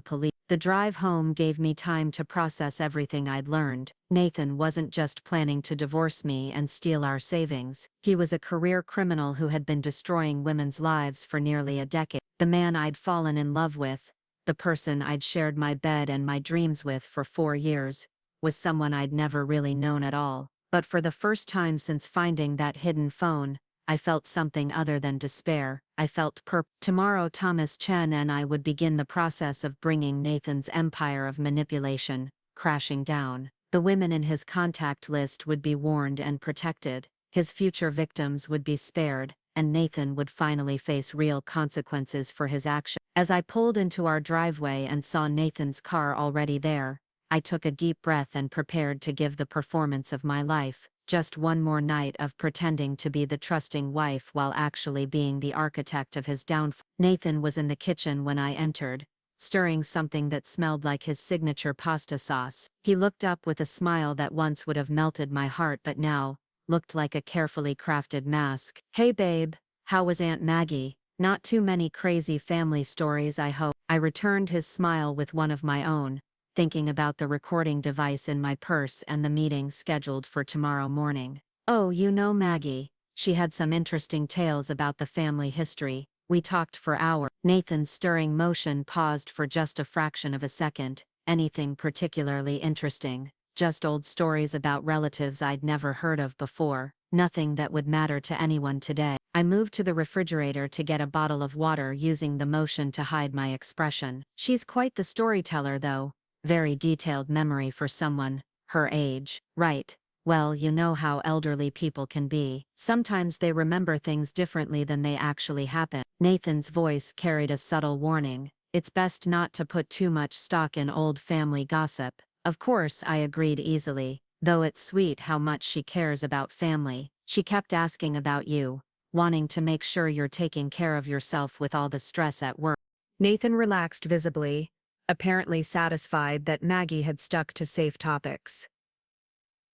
police. The drive home gave me time to process everything I'd learned. Nathan wasn't just planning to divorce me and steal our savings. He was a career criminal who had been destroying women's lives for nearly a decade. The man I'd fallen in love with, the person I'd shared my bed and my dreams with for 4 years, was someone I'd never really known at all. But for the first time since finding that hidden phone, I felt something other than despair. I felt purpose. Tomorrow Thomas Chen and I would begin the process of bringing Nathan's empire of manipulation crashing down. The women in his contact list would be warned and protected, his future victims would be spared, and Nathan would finally face real consequences for his actions. As I pulled into our driveway and saw Nathan's car already there, I took a deep breath and prepared to give the performance of my life. Just one more night of pretending to be the trusting wife while actually being the architect of his downfall. Nathan was in the kitchen when I entered, stirring something that smelled like his signature pasta sauce. He looked up with a smile that once would have melted my heart but now looked like a carefully crafted mask. "Hey babe, how was Aunt Maggie? Not too many crazy family stories, I hope." I returned his smile with one of my own, thinking about the recording device in my purse and the meeting scheduled for tomorrow morning. "Oh, you know Maggie. She had some interesting tales about the family history. We talked for hours." Nathan's stirring motion paused for just a fraction of a second. "Anything particularly interesting? Just old stories about relatives I'd never heard of before. Nothing that would matter to anyone today." I moved to the refrigerator to get a bottle of water, using the motion to hide my expression. "She's quite the storyteller though. Very detailed memory for someone her age." "Right. Well, you know how elderly people can be. Sometimes they remember things differently than they actually happen." Nathan's voice carried a subtle warning. "It's best not to put too much stock in old family gossip." Of course, I agreed easily, though it's sweet how much she cares about family. She kept asking about you, wanting to make sure you're taking care of yourself with all the stress at work. Nathan relaxed visibly, apparently satisfied that Maggie had stuck to safe topics.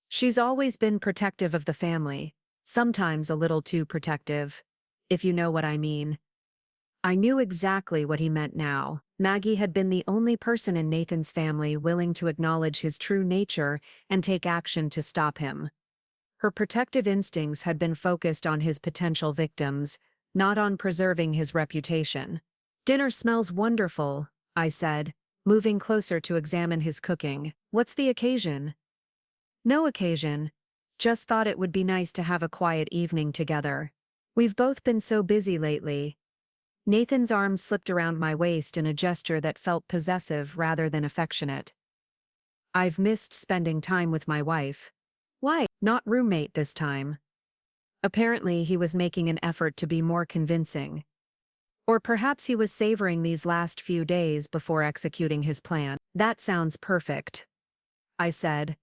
"She's always been protective of the family, sometimes a little too protective, if you know what I mean." I knew exactly what he meant now. Maggie had been the only person in Nathan's family willing to acknowledge his true nature and take action to stop him. Her protective instincts had been focused on his potential victims, not on preserving his reputation. "Dinner smells wonderful," I said, moving closer to examine his cooking. "What's the occasion?" "No occasion. Just thought it would be nice to have a quiet evening together. We've both been so busy lately." Nathan's arm slipped around my waist in a gesture that felt possessive rather than affectionate. "I've missed spending time with my wife." "Why? Not roommate this time." Apparently he was making an effort to be more convincing. Or perhaps he was savoring these last few days before executing his plan. "That sounds perfect," I said,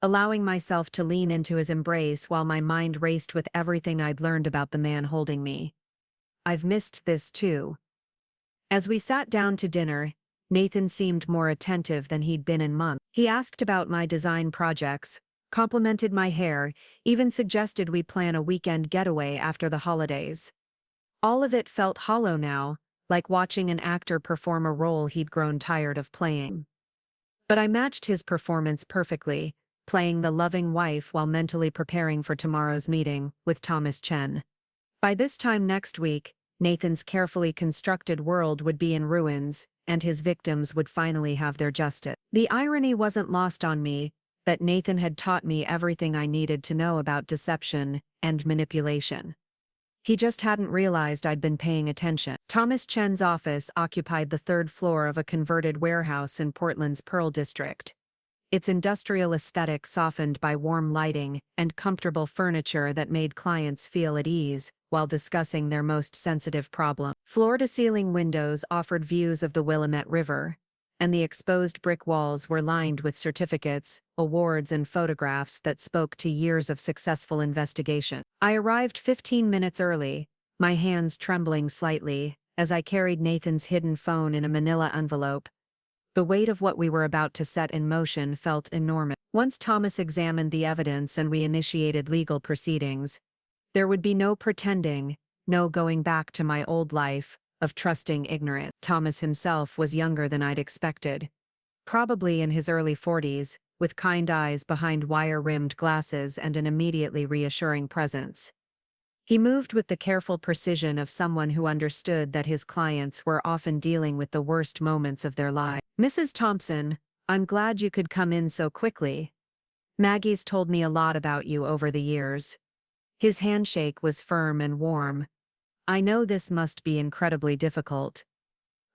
allowing myself to lean into his embrace while my mind raced with everything I'd learned about the man holding me. I've missed this too. As we sat down to dinner, Nathan seemed more attentive than he'd been in months. He asked about my design projects, complimented my hair, even suggested we plan a weekend getaway after the holidays. All of it felt hollow now, like watching an actor perform a role he'd grown tired of playing. But I matched his performance perfectly, playing the loving wife while mentally preparing for tomorrow's meeting with Thomas Chen. By this time next week, Nathan's carefully constructed world would be in ruins, and his victims would finally have their justice. The irony wasn't lost on me that Nathan had taught me everything I needed to know about deception and manipulation. He just hadn't realized I'd been paying attention. Thomas Chen's office occupied the third floor of a converted warehouse in Portland's Pearl District. Its industrial aesthetic softened by warm lighting and comfortable furniture that made clients feel at ease while discussing their most sensitive problem. Floor-to-ceiling windows offered views of the Willamette River, and the exposed brick walls were lined with certificates, awards, and photographs that spoke to years of successful investigation. I arrived 15 minutes early, my hands trembling slightly, as I carried Nathan's hidden phone in a manila envelope. The weight of what we were about to set in motion felt enormous. Once Thomas examined the evidence and we initiated legal proceedings, there would be no pretending, no going back to my old life of trusting ignorance. Thomas himself was younger than I'd expected. Probably in his early 40s, with kind eyes behind wire-rimmed glasses and an immediately reassuring presence. He moved with the careful precision of someone who understood that his clients were often dealing with the worst moments of their lives. "Mrs. Thompson, I'm glad you could come in so quickly. Maggie's told me a lot about you over the years." His handshake was firm and warm. "I know this must be incredibly difficult,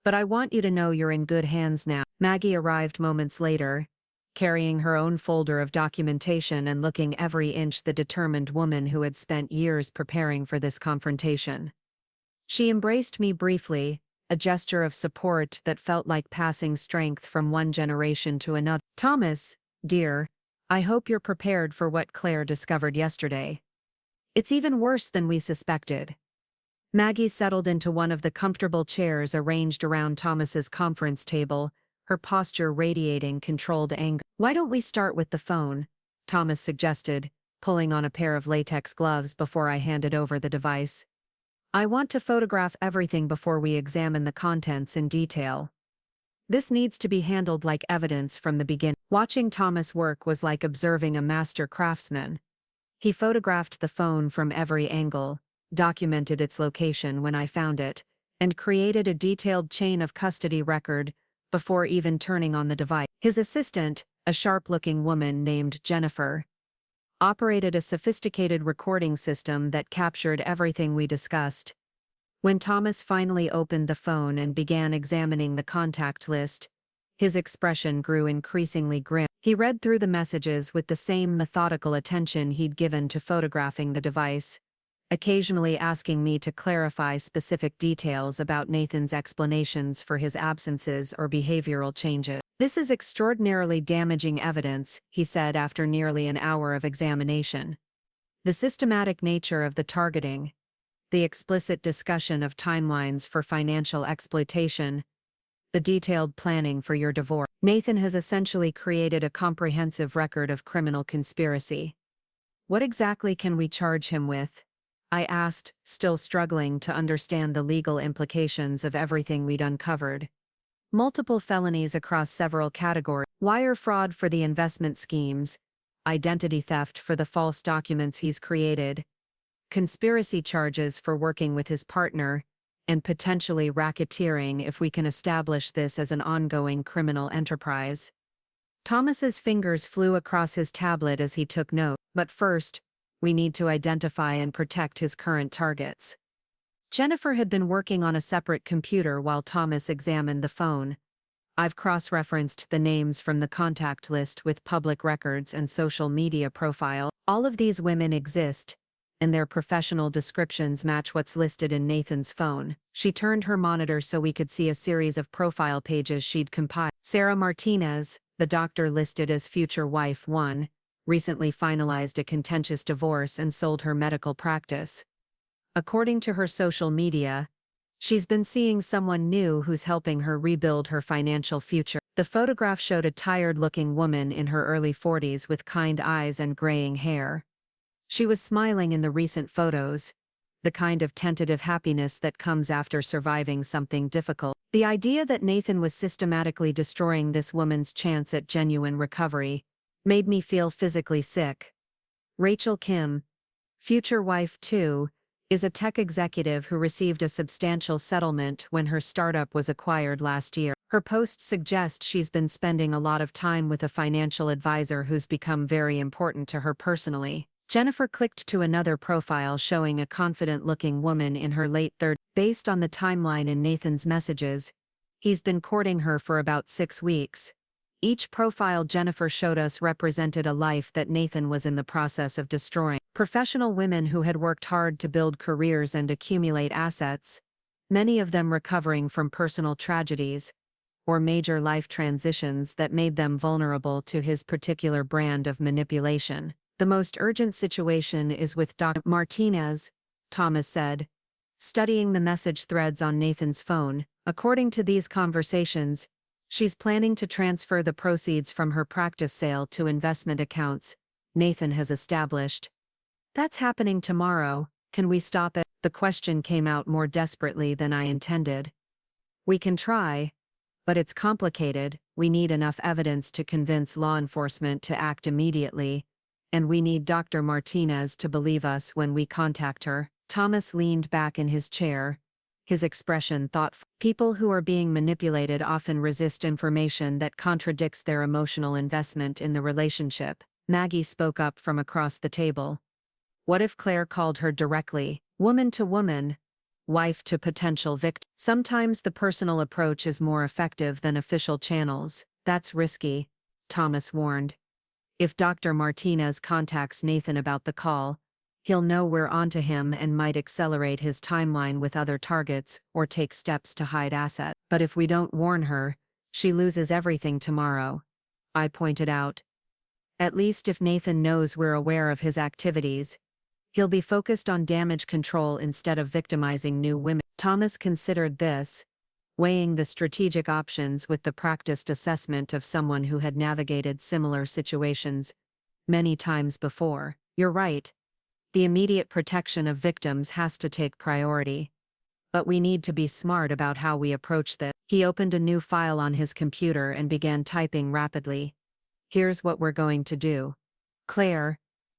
but I want you to know you're in good hands now." Maggie arrived moments later, carrying her own folder of documentation and looking every inch the determined woman who had spent years preparing for this confrontation. She embraced me briefly, a gesture of support that felt like passing strength from one generation to another. "Thomas, dear, I hope you're prepared for what Claire discovered yesterday. It's even worse than we suspected." Maggie settled into one of the comfortable chairs arranged around Thomas's conference table, her posture radiating controlled anger. "Why don't we start with the phone?" Thomas suggested, pulling on a pair of latex gloves before I handed over the device. "I want to photograph everything before we examine the contents in detail. This needs to be handled like evidence from the beginning." Watching Thomas work was like observing a master craftsman. He photographed the phone from every angle, documented its location when I found it, and created a detailed chain of custody record before even turning on the device. His assistant, a sharp-looking woman named Jennifer, operated a sophisticated recording system that captured everything we discussed. When Thomas finally opened the phone and began examining the contact list, his expression grew increasingly grim. He read through the messages with the same methodical attention he'd given to photographing the device, occasionally asking me to clarify specific details about Nathan's explanations for his absences or behavioral changes. "This is extraordinarily damaging evidence," he said after nearly an hour of examination. "The systematic nature of the targeting, the explicit discussion of timelines for financial exploitation, the detailed planning for your divorce. Nathan has essentially created a comprehensive record of criminal conspiracy. What exactly can we charge him with?" I asked, still struggling to understand the legal implications of everything we'd uncovered. "Multiple felonies across several categories: wire fraud for the investment schemes, identity theft for the false documents he's created, conspiracy charges for working with his partner, and potentially racketeering if we can establish this as an ongoing criminal enterprise." Thomas's fingers flew across his tablet as he took note. "But first, we need to identify and protect his current targets." Jennifer had been working on a separate computer while Thomas examined the phone. "I've cross-referenced the names from the contact list with public records and social media profile. All of these women exist, and their professional descriptions match what's listed in Nathan's phone." She turned her monitor so we could see a series of profile pages she'd compiled. "Sarah Martinez, the doctor listed as future wife 1, recently finalized a contentious divorce and sold her medical practice. According to her social media, she's been seeing someone new who's helping her rebuild her financial future. The photograph showed a tired-looking woman in her early 40s with kind eyes and graying hair. She was smiling in the recent photos, the kind of tentative happiness that comes after surviving something difficult. The idea that Nathan was systematically destroying this woman's chance at genuine recovery made me feel physically sick. Rachel Kim, future wife too, is a tech executive who received a substantial settlement when her startup was acquired last year. Her posts suggest she's been spending a lot of time with a financial advisor who's become very important to her personally. Jennifer clicked to another profile showing a confident-looking woman in her late 30s. Based on the timeline in Nathan's messages, he's been courting her for about 6 weeks. Each profile Jennifer showed us represented a life that Nathan was in the process of destroying. Professional women who had worked hard to build careers and accumulate assets, many of them recovering from personal tragedies or major life transitions that made them vulnerable to his particular brand of manipulation. The most urgent situation is with Dr. Martinez, Thomas said, studying the message threads on Nathan's phone. According to these conversations, she's planning to transfer the proceeds from her practice sale to investment accounts Nathan has established. That's happening tomorrow. Can we stop it? The question came out more desperately than I intended. We can try, but it's complicated. We need enough evidence to convince law enforcement to act immediately, and we need Dr. Martinez to believe us when we contact her. Thomas leaned back in his chair, his expression thoughtful. People who are being manipulated often resist information that contradicts their emotional investment in the relationship. Maggie spoke up from across the table. What if Claire called her directly, woman to woman, wife to potential victim? Sometimes the personal approach is more effective than official channels. That's risky, Thomas warned. If Dr. Martinez contacts Nathan about the call, he'll know we're onto him and might accelerate his timeline with other targets or take steps to hide assets. But if we don't warn her, she loses everything tomorrow, I pointed out. At least if Nathan knows we're aware of his activities, he'll be focused on damage control instead of victimizing new women. Thomas considered this, weighing the strategic options with the practiced assessment of someone who had navigated similar situations many times before. You're right. The immediate protection of victims has to take priority. But we need to be smart about how we approach this. He opened a new file on his computer and began typing rapidly. Here's what we're going to do. Claire,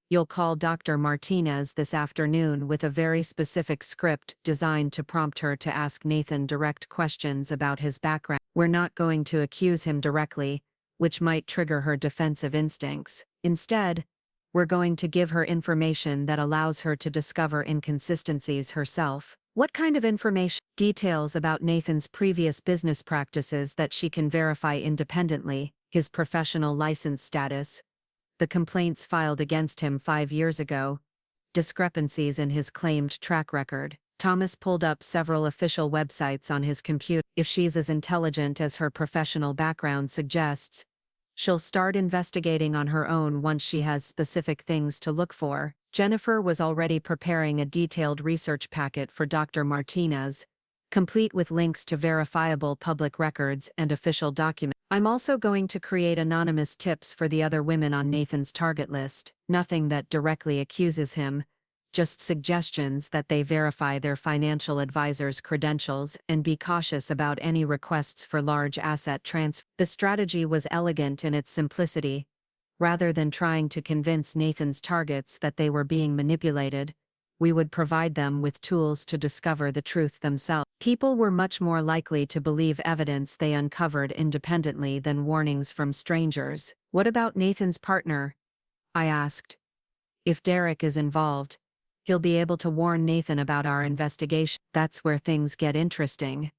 you'll call Dr. Martinez this afternoon with a very specific script designed to prompt her to ask Nathan direct questions about his background. We're not going to accuse him directly, which might trigger her defensive instincts. Instead, we're going to give her information that allows her to discover inconsistencies herself. What kind of information? Details about Nathan's previous business practices that she can verify independently, his professional license status, the complaints filed against him 5 years ago, discrepancies in his claimed track record. Thomas pulled up several official websites on his computer. If she's as intelligent as her professional background suggests, she'll start investigating on her own once she has specific things to look for. Jennifer was already preparing a detailed research packet for Dr. Martinez, complete with links to verifiable public records and official documents. I'm also going to create anonymous tips for the other women on Nathan's target list. Nothing that directly accuses him, just suggestions that they verify their financial advisor's credentials and be cautious about any requests for large asset transfer. The strategy was elegant in its simplicity. Rather than trying to convince Nathan's targets that they were being manipulated, we would provide them with tools to discover the truth themselves. People were much more likely to believe evidence they uncovered independently than warnings from strangers. What about Nathan's partner? I asked. If Derek is involved, he'll be able to warn Nathan about our investigation. That's where things get interesting,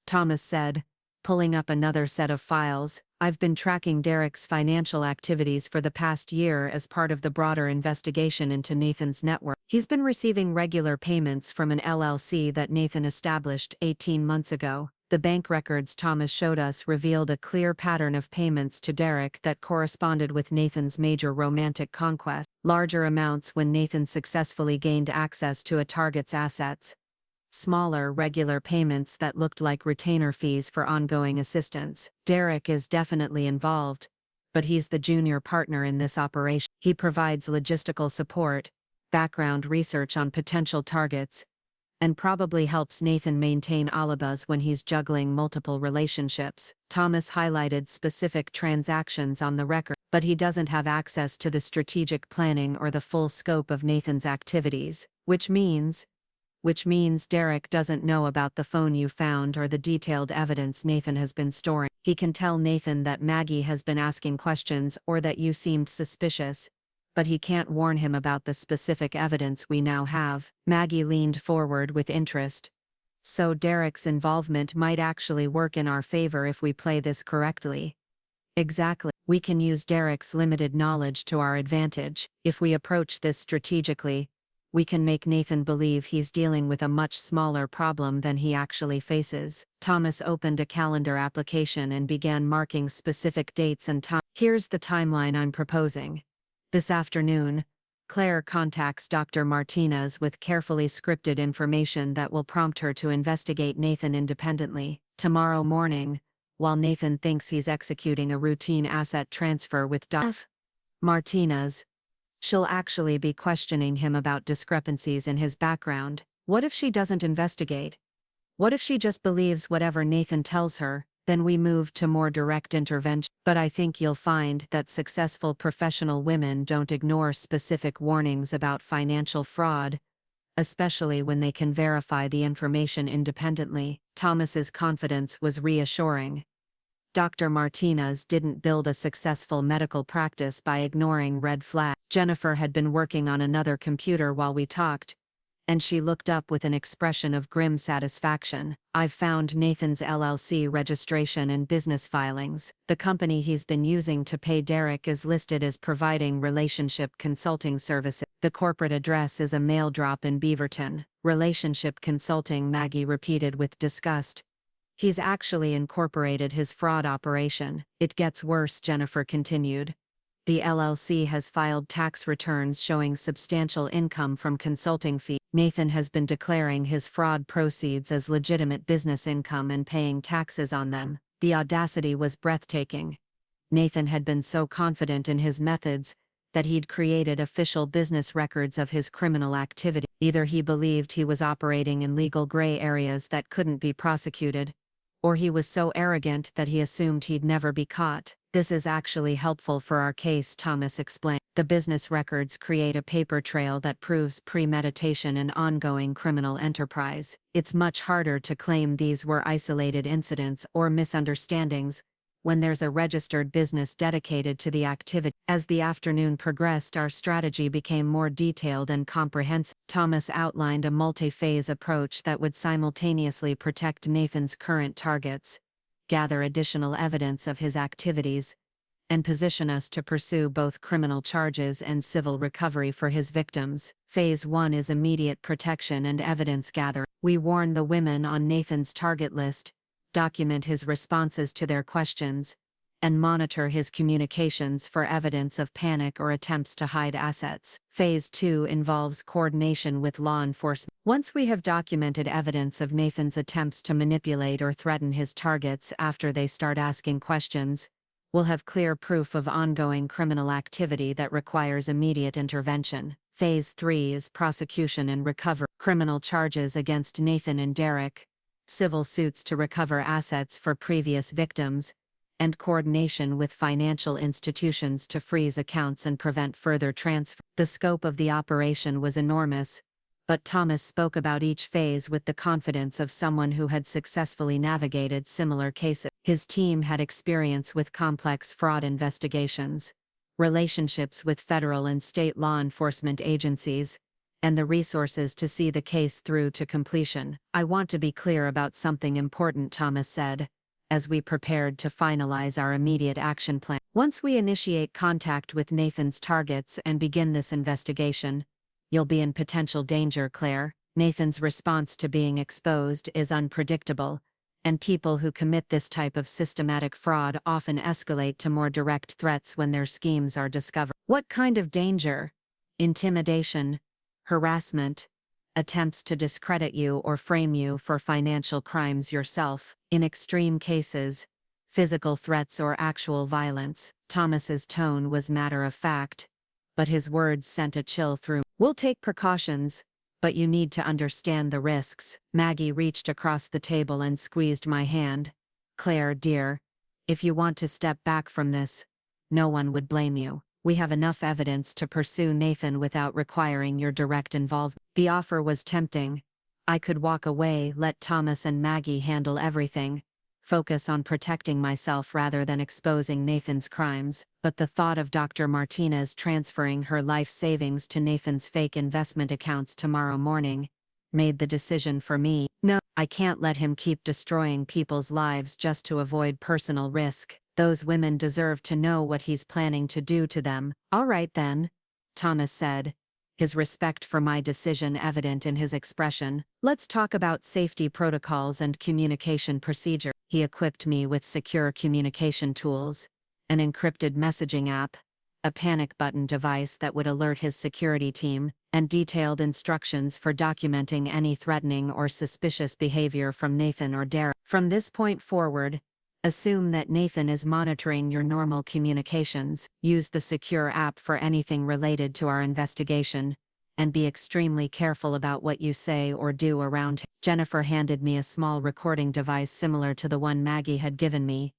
Thomas said, pulling up another set of files. I've been tracking Derek's financial activities for the past year as part of the broader investigation into Nathan's network. He's been receiving regular payments from an LLC that Nathan established 18 months ago. The bank records Thomas showed us revealed a clear pattern of payments to Derek that corresponded with Nathan's major romantic conquest, larger amounts when Nathan successfully gained access to a target's assets, smaller regular payments that looked like retainer fees for ongoing assistance. Derek is definitely involved, but he's the junior partner in this operation. He provides logistical support, background research on potential targets, and probably helps Nathan maintain alibis when he's juggling multiple relationships. Thomas highlighted specific transactions on the record, but he doesn't have access to the strategic planning or the full scope of Nathan's activities, which means Derek doesn't know about the phone you found or the detailed evidence Nathan has been storing. He can tell Nathan that Maggie has been asking questions or that you seemed suspicious, but he can't warn him about the specific evidence we now have. Maggie leaned forward with interest. So Derek's involvement might actually work in our favor if we play this correctly. Exactly. We can use Derek's limited knowledge to our advantage. If we approach this strategically, we can make Nathan believe he's dealing with a much smaller problem than he actually faces. Thomas opened a calendar application and began marking specific dates and time. Here's the timeline I'm proposing. This afternoon, Claire contacts Dr. Martinez with carefully scripted information that will prompt her to investigate Nathan independently. Tomorrow morning, while Nathan thinks he's executing a routine asset transfer with Dr. Martinez, she'll actually be questioning him about discrepancies in his background. What if she doesn't investigate? What if she just believes whatever Nathan tells her? Then we move to more direct intervention. But I think you'll find that successful professional women don't ignore specific warnings about financial fraud, especially when they can verify the information independently. Thomas's confidence was reassuring. Dr. Martinez didn't build a successful medical practice by ignoring red flags. Jennifer had been working on another computer while we talked, and she looked up with an expression of grim satisfaction. I've found Nathan's LLC registration and business filings. The company he's been using to pay Derek is listed as providing relationship consulting services. The corporate address is a mail drop in Beaverton. Relationship consulting, Maggie repeated with disgust. He's actually incorporated his fraud operation. It gets worse, Jennifer continued. The LLC has filed tax returns showing substantial income from consulting fees. Nathan has been declaring his fraud proceeds as legitimate business income and paying taxes on them. The audacity was breathtaking. Nathan had been so confident in his methods that he'd created official business records of his criminal activity. Either he believed he was operating in legal gray areas that couldn't be prosecuted, or he was so arrogant that he assumed he'd never be caught. This is actually helpful for our case, Thomas explained. The business records create a paper trail that proves premeditation and ongoing criminal enterprise. It's much harder to claim these were isolated incidents or misunderstandings when there's a registered business dedicated to the activity. As the afternoon progressed, our strategy became more detailed and comprehensive. Thomas outlined a multi-phase approach that would simultaneously protect Nathan's current targets, gather additional evidence of his activities, and position us to pursue both criminal charges and civil recovery for his victims. Phase 1 is immediate protection and evidence gathering. We warn the women on Nathan's target list, document his responses to their questions, and monitor his communications for evidence of panic or attempts to hide assets. Phase 2 involves coordination with law enforcement. Once we have documented evidence of Nathan's attempts to manipulate or threaten his targets after they start asking questions, we'll have clear proof of ongoing criminal activity that requires immediate intervention. Phase 3 is prosecution and recovery. Criminal charges against Nathan and Derek, civil suits to recover assets for previous victims, and coordination with financial institutions to freeze accounts and prevent further transfer. The scope of the operation was enormous, but Thomas spoke about each phase with the confidence of someone who had successfully navigated similar cases. His team had experience with complex fraud investigations, relationships with federal and state law enforcement agencies, and the resources to see the case through to completion. I want to be clear about something important, Thomas said, as we prepared to finalize our immediate action plan. Once we initiate contact with Nathan's targets and begin this investigation, you'll be in potential danger, Claire. Nathan's response to being exposed is unpredictable, and people who commit this type of systematic fraud often escalate to more direct threats when their schemes are discovered. What kind of danger? Intimidation, harassment, attempts to discredit you or frame you for financial crimes yourself. In extreme cases, physical threats or actual violence. Thomas's tone was matter-of-fact, but his words sent a chill through. We'll take precautions, but you need to understand the risks. Maggie reached across the table and squeezed my hand. Claire, dear, if you want to step back from this, no one would blame you. We have enough evidence to pursue Nathan without requiring your direct involvement. The offer was tempting. I could walk away, let Thomas and Maggie handle everything, focus on protecting myself rather than exposing Nathan's crimes, but the thought of Dr. Martinez transferring her life savings to Nathan's fake investment accounts tomorrow morning made the decision for me. No, I can't let him keep destroying people's lives just to avoid personal risk. Those women deserve to know what he's planning to do to them. All right then, Thomas said, his respect for my decision evident in his expression. Let's talk about safety protocols and communication procedure. He equipped me with secure communication tools, an encrypted messaging app, a panic button device that would alert his security team, and detailed instructions for documenting any threatening or suspicious behavior from Nathan or Derek. From this point forward, assume that Nathan is monitoring your normal communications, use the secure app for anything related to our investigation, and be extremely careful about what you say or do around him. Jennifer handed me a small recording device similar to the one Maggie had given me,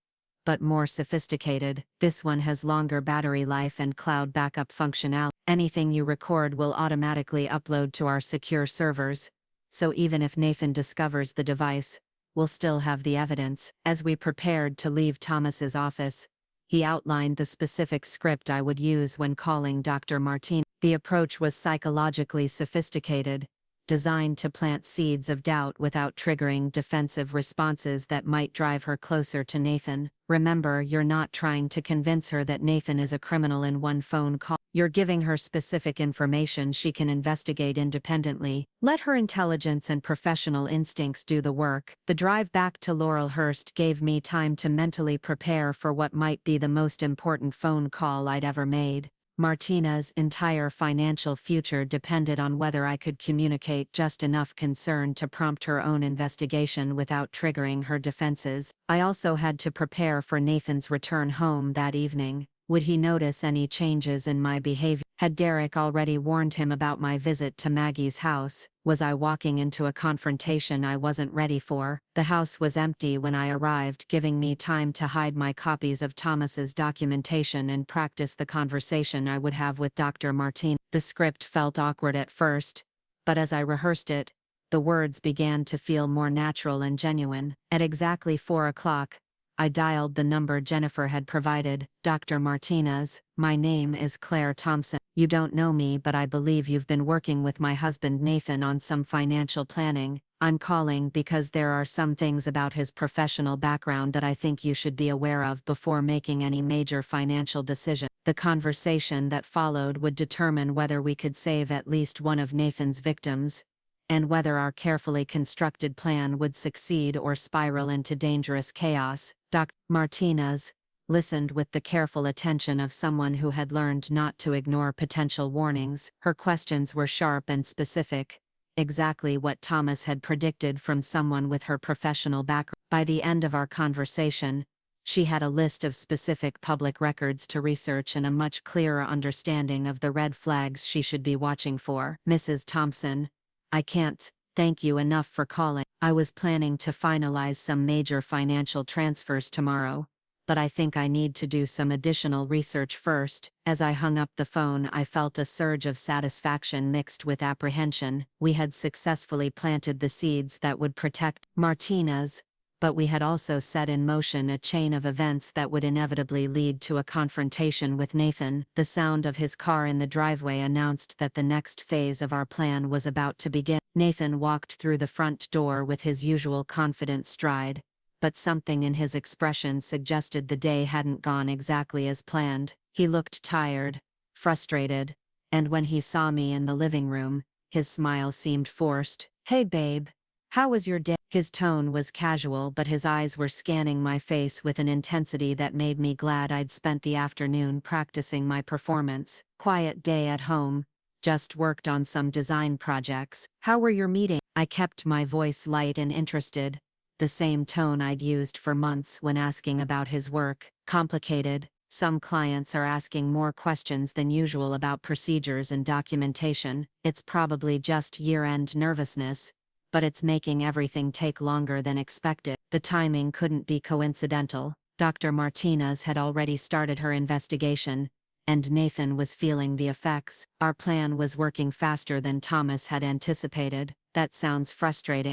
but more sophisticated. This one has longer battery life and cloud backup functionality. Anything you record will automatically upload to our secure servers, so even if Nathan discovers the device, we'll still have the evidence. As we prepared to leave Thomas's office, he outlined the specific script I would use when calling Dr. Martin. The approach was psychologically sophisticated, designed to plant seeds of doubt without triggering defensive responses that might drive her closer to Nathan. Remember, you're not trying to convince her that Nathan is a criminal in one phone call. You're giving her specific information she can investigate independently. Let her intelligence and professional instincts do the work. The drive back to Laurelhurst gave me time to mentally prepare for what might be the most important phone call I'd ever made. Martina's entire financial future depended on whether I could communicate just enough concern to prompt her own investigation without triggering her defenses. I also had to prepare for Nathan's return home that evening. Would he notice any changes in my behavior? Had Derek already warned him about my visit to Maggie's house? Was I walking into a confrontation I wasn't ready for? The house was empty when I arrived, giving me time to hide my copies of Thomas's documentation and practice the conversation I would have with Dr. Martin. The script felt awkward at first, but as I rehearsed it, the words began to feel more natural and genuine. At exactly 4 o'clock, I dialed the number Jennifer had provided. Dr. Martinez, my name is Claire Thompson. You don't know me, but I believe you've been working with my husband Nathan on some financial planning. I'm calling because there are some things about his professional background that I think you should be aware of before making any major financial decision. The conversation that followed would determine whether we could save at least one of Nathan's victims, and whether our carefully constructed plan would succeed or spiral into dangerous chaos. Dr. Martinez listened with the careful attention of someone who had learned not to ignore potential warnings. Her questions were sharp and specific, exactly what Thomas had predicted from someone with her professional background. By the end of our conversation, she had a list of specific public records to research and a much clearer understanding of the red flags she should be watching for. Mrs. Thompson, I can't thank you enough for calling. I was planning to finalize some major financial transfers tomorrow, but I think I need to do some additional research first. As I hung up the phone, I felt a surge of satisfaction mixed with apprehension. We had successfully planted the seeds that would protect Martinez, but we had also set in motion a chain of events that would inevitably lead to a confrontation with Nathan. The sound of his car in the driveway announced that the next phase of our plan was about to begin. Nathan walked through the front door with his usual confident stride, but something in his expression suggested the day hadn't gone exactly as planned. He looked tired, frustrated, and when he saw me in the living room, his smile seemed forced. "Hey babe, How was your day? His tone was casual, but his eyes were scanning my face with an intensity that made me glad I'd spent the afternoon practicing my performance. Quiet day at home. Just worked on some design projects. How were your meetings? I kept my voice light and interested, the same tone I'd used for months when asking about his work. Complicated. Some clients are asking more questions than usual about procedures and documentation. It's probably just year-end nervousness, but it's making everything take longer than expected. The timing couldn't be coincidental. Dr. Martinez had already started her investigation, and Nathan was feeling the effects. Our plan was working faster than Thomas had anticipated. That sounds frustrating.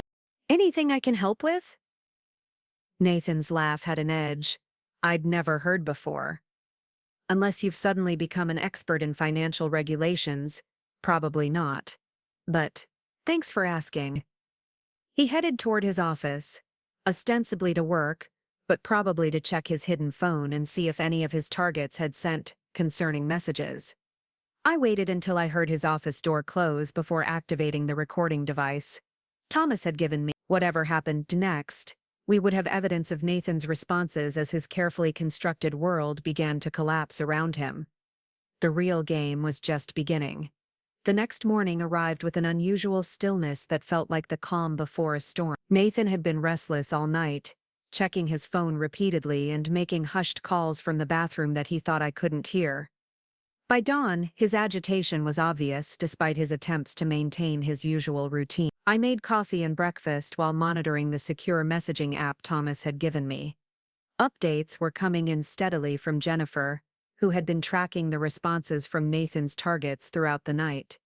Anything I can help with? Nathan's laugh had an edge I'd never heard before. Unless you've suddenly become an expert in financial regulations, probably not. But thanks for asking. He headed toward his office, ostensibly to work, but probably to check his hidden phone and see if any of his targets had sent concerning messages. I waited until I heard his office door close before activating the recording device. Thomas had given me whatever happened next. We would have evidence of Nathan's responses as his carefully constructed world began to collapse around him. The real game was just beginning. The next morning arrived with an unusual stillness that felt like the calm before a storm. Nathan had been restless all night, checking his phone repeatedly and making hushed calls from the bathroom that he thought I couldn't hear. By dawn, his agitation was obvious despite his attempts to maintain his usual routine. I made coffee and breakfast while monitoring the secure messaging app Thomas had given me. Updates were coming in steadily from Jennifer, who had been tracking the responses from Nathan's targets throughout the night.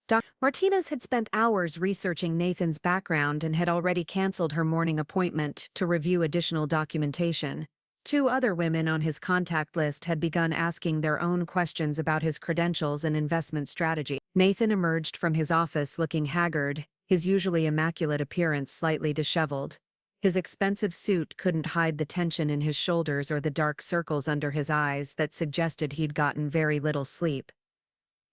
Dr. Martinez had spent hours researching Nathan's background and had already canceled her morning appointment to review additional documentation. 2 other women on his contact list had begun asking their own questions about his credentials and investment strategy. Nathan emerged from his office looking haggard, his usually immaculate appearance slightly disheveled. His expensive suit couldn't hide the tension in his shoulders or the dark circles under his eyes that suggested he'd gotten very little sleep.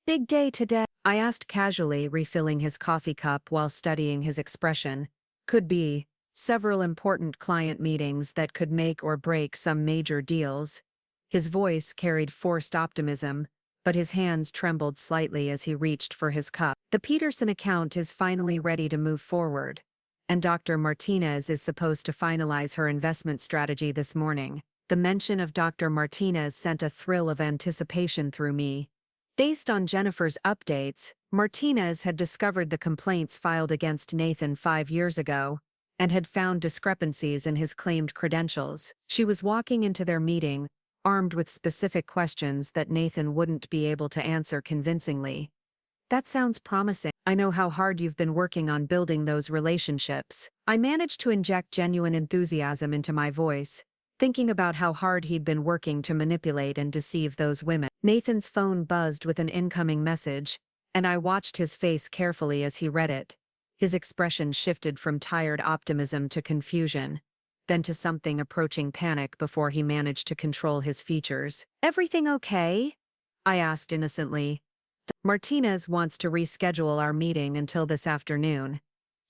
"Big day today?" I asked casually, refilling his coffee cup while studying his expression. "Could be. Several important client meetings that could make or break some major deals." His voice carried forced optimism, but his hands trembled slightly as he reached for his cup. "The Peterson account is finally ready to move forward, and Dr. Martinez is supposed to finalize her investment strategy this morning." The mention of Dr. Martinez sent a thrill of anticipation through me. Based on Jennifer's updates, Martinez had discovered the complaints filed against Nathan 5 years ago, and had found discrepancies in his claimed credentials. She was walking into their meeting, armed with specific questions that Nathan wouldn't be able to answer convincingly. "That sounds promising. I know how hard you've been working on building those relationships." I managed to inject genuine enthusiasm into my voice, thinking about how hard he'd been working to manipulate and deceive those women. Nathan's phone buzzed with an incoming message, and I watched his face carefully as he read it. His expression shifted from tired optimism to confusion, then to something approaching panic before he managed to control his features. "Everything okay?" I asked innocently. "Martinez wants to reschedule our meeting until this afternoon.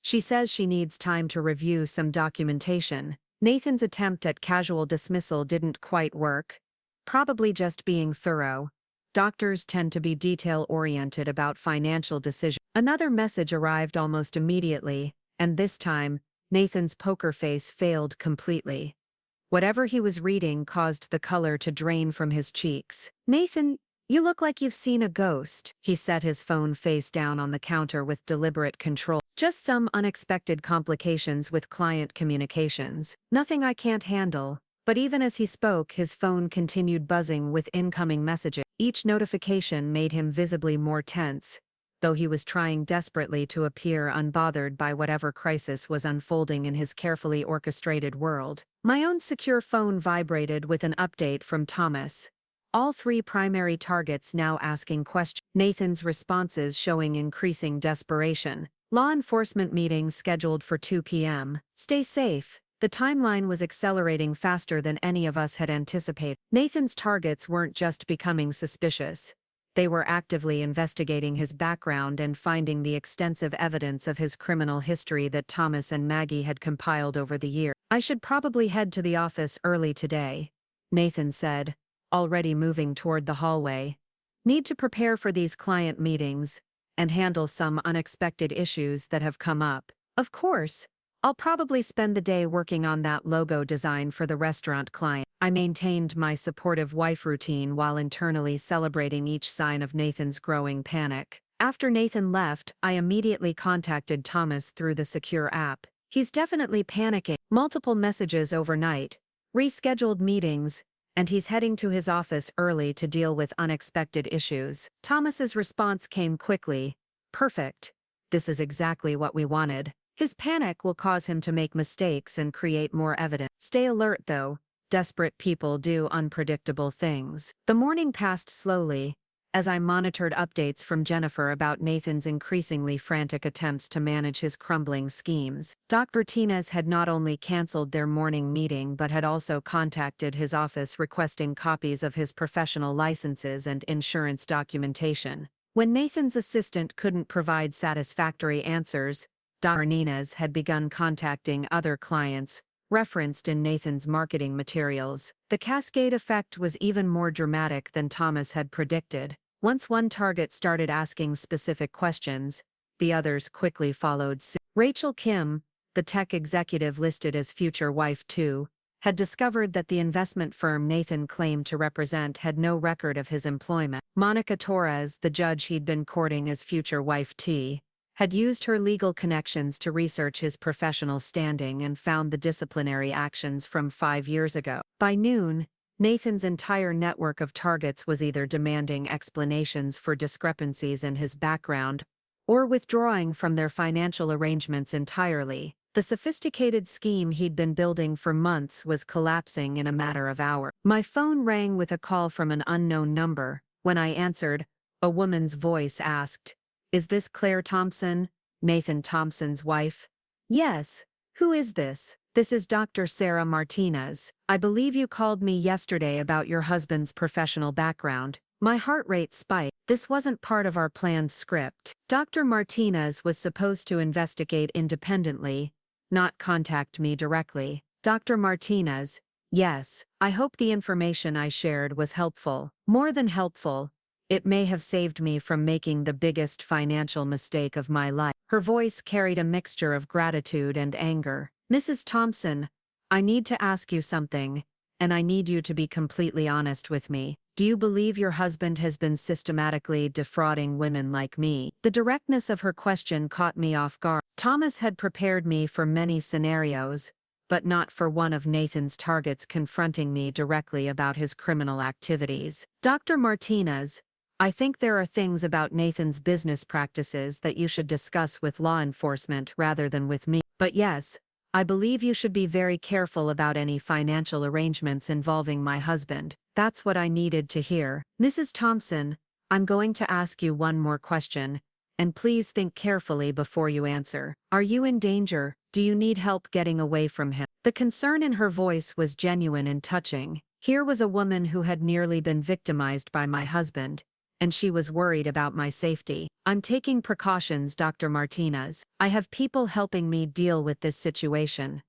She says she needs time to review some documentation." Nathan's attempt at casual dismissal didn't quite work. Probably just being thorough. Doctors tend to be detail-oriented about financial decisions. Another message arrived almost immediately, and this time, Nathan's poker face failed completely. Whatever he was reading caused the color to drain from his cheeks. "Nathan, you look like you've seen a ghost." He set his phone face down on the counter with deliberate control. "Just some unexpected complications with client communications. Nothing I can't handle." But even as he spoke, his phone continued buzzing with incoming messages. Each notification made him visibly more tense, though he was trying desperately to appear unbothered by whatever crisis was unfolding in his carefully orchestrated world. My own secure phone vibrated with an update from Thomas. All 3 primary targets now asking questions. Nathan's responses showing increasing desperation. "Law enforcement meeting scheduled for 2 p.m. Stay safe." The timeline was accelerating faster than any of us had anticipated. Nathan's targets weren't just becoming suspicious. They were actively investigating his background and finding the extensive evidence of his criminal history that Thomas and Maggie had compiled over the years. I should probably head to the office early today, Nathan said, already moving toward the hallway. Need to prepare for these client meetings and handle some unexpected issues that have come up. Of course, I'll probably spend the day working on that logo design for the restaurant client. I maintained my supportive wife routine while internally celebrating each sign of Nathan's growing panic. After Nathan left, I immediately contacted Thomas through the secure app. He's definitely panicking. Multiple messages overnight, rescheduled meetings, and he's heading to his office early to deal with unexpected issues. Thomas's response came quickly. Perfect. This is exactly what we wanted. His panic will cause him to make mistakes and create more evidence. Stay alert though. Desperate people do unpredictable things. The morning passed slowly, as I monitored updates from Jennifer about Nathan's increasingly frantic attempts to manage his crumbling schemes. Dr. Martinez had not only canceled their morning meeting but had also contacted his office requesting copies of his professional licenses and insurance documentation. When Nathan's assistant couldn't provide satisfactory answers, Dr. Martinez had begun contacting other clients, referenced in Nathan's marketing materials. The cascade effect was even more dramatic than Thomas had predicted. Once one target started asking specific questions, the others quickly followed suit. Rachel Kim, the tech executive listed as future wife 2, had discovered that the investment firm Nathan claimed to represent had no record of his employment. Monica Torres, the judge he'd been courting as future wife T, had used her legal connections to research his professional standing and found the disciplinary actions from 5 years ago. By noon, Nathan's entire network of targets was either demanding explanations for discrepancies in his background or withdrawing from their financial arrangements entirely. The sophisticated scheme he'd been building for months was collapsing in a matter of hours. My phone rang with a call from an unknown number. When I answered, a woman's voice asked, "Is this Claire Thompson, Nathan Thompson's wife?" "Yes. Who is this?" "This is Dr. Sarah Martinez. I believe you called me yesterday about your husband's professional background." My heart rate spiked. This wasn't part of our planned script. Dr. Martinez was supposed to investigate independently, not contact me directly. Dr. Martinez, yes, I hope the information I shared was helpful. More than helpful. It may have saved me from making the biggest financial mistake of my life. Her voice carried a mixture of gratitude and anger. "Mrs. Thompson, I need to ask you something, and I need you to be completely honest with me. Do you believe your husband has been systematically defrauding women like me?" The directness of her question caught me off guard. Thomas had prepared me for many scenarios, but not for one of Nathan's targets confronting me directly about his criminal activities. "Dr. Martinez, I think there are things about Nathan's business practices that you should discuss with law enforcement rather than with me. But yes, I believe you should be very careful about any financial arrangements involving my husband." That's what I needed to hear. "Mrs. Thompson, I'm going to ask you one more question, and please think carefully before you answer. Are you in danger? Do you need help getting away from him?" The concern in her voice was genuine and touching. Here was a woman who had nearly been victimized by my husband, and she was worried about my safety. "I'm taking precautions, Dr. Martinez. I have people helping me deal with this situation."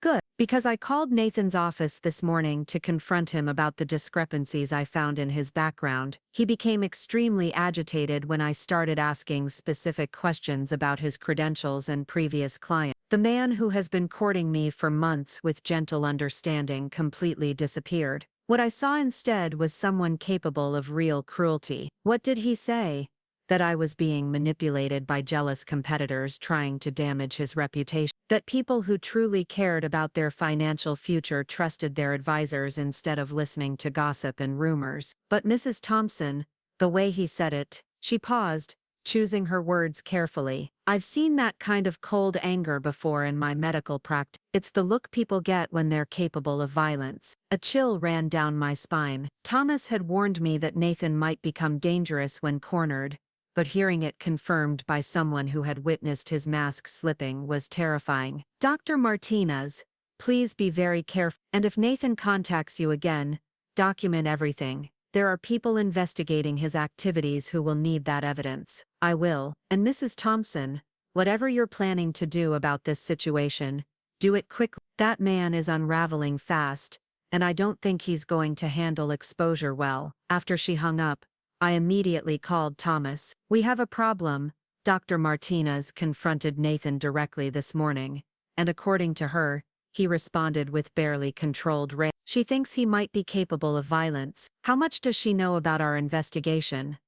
"Good, because I called Nathan's office this morning to confront him about the discrepancies I found in his background. He became extremely agitated when I started asking specific questions about his credentials and previous clients. The man who has been courting me for months with gentle understanding completely disappeared. What I saw instead was someone capable of real cruelty." "What did he say?" "That I was being manipulated by jealous competitors trying to damage his reputation. That people who truly cared about their financial future trusted their advisors instead of listening to gossip and rumors." "But Mrs. Thompson," the way he said it, she paused, choosing her words carefully. "I've seen that kind of cold anger before in my medical practice. It's the look people get when they're capable of violence." A chill ran down my spine. Thomas had warned me that Nathan might become dangerous when cornered, but hearing it confirmed by someone who had witnessed his mask slipping was terrifying. "Dr. Martinez, please be very careful, and if Nathan contacts you again, document everything. There are people investigating his activities who will need that evidence. I will. And Mrs. Thompson, whatever you're planning to do about this situation, do it quickly. That man is unraveling fast, and I don't think he's going to handle exposure well. After she hung up, I immediately called Thomas. We have a problem. Dr. Martinez confronted Nathan directly this morning, and according to her, he responded with barely controlled rage. She thinks he might be capable of violence. How much does she know about our investigation?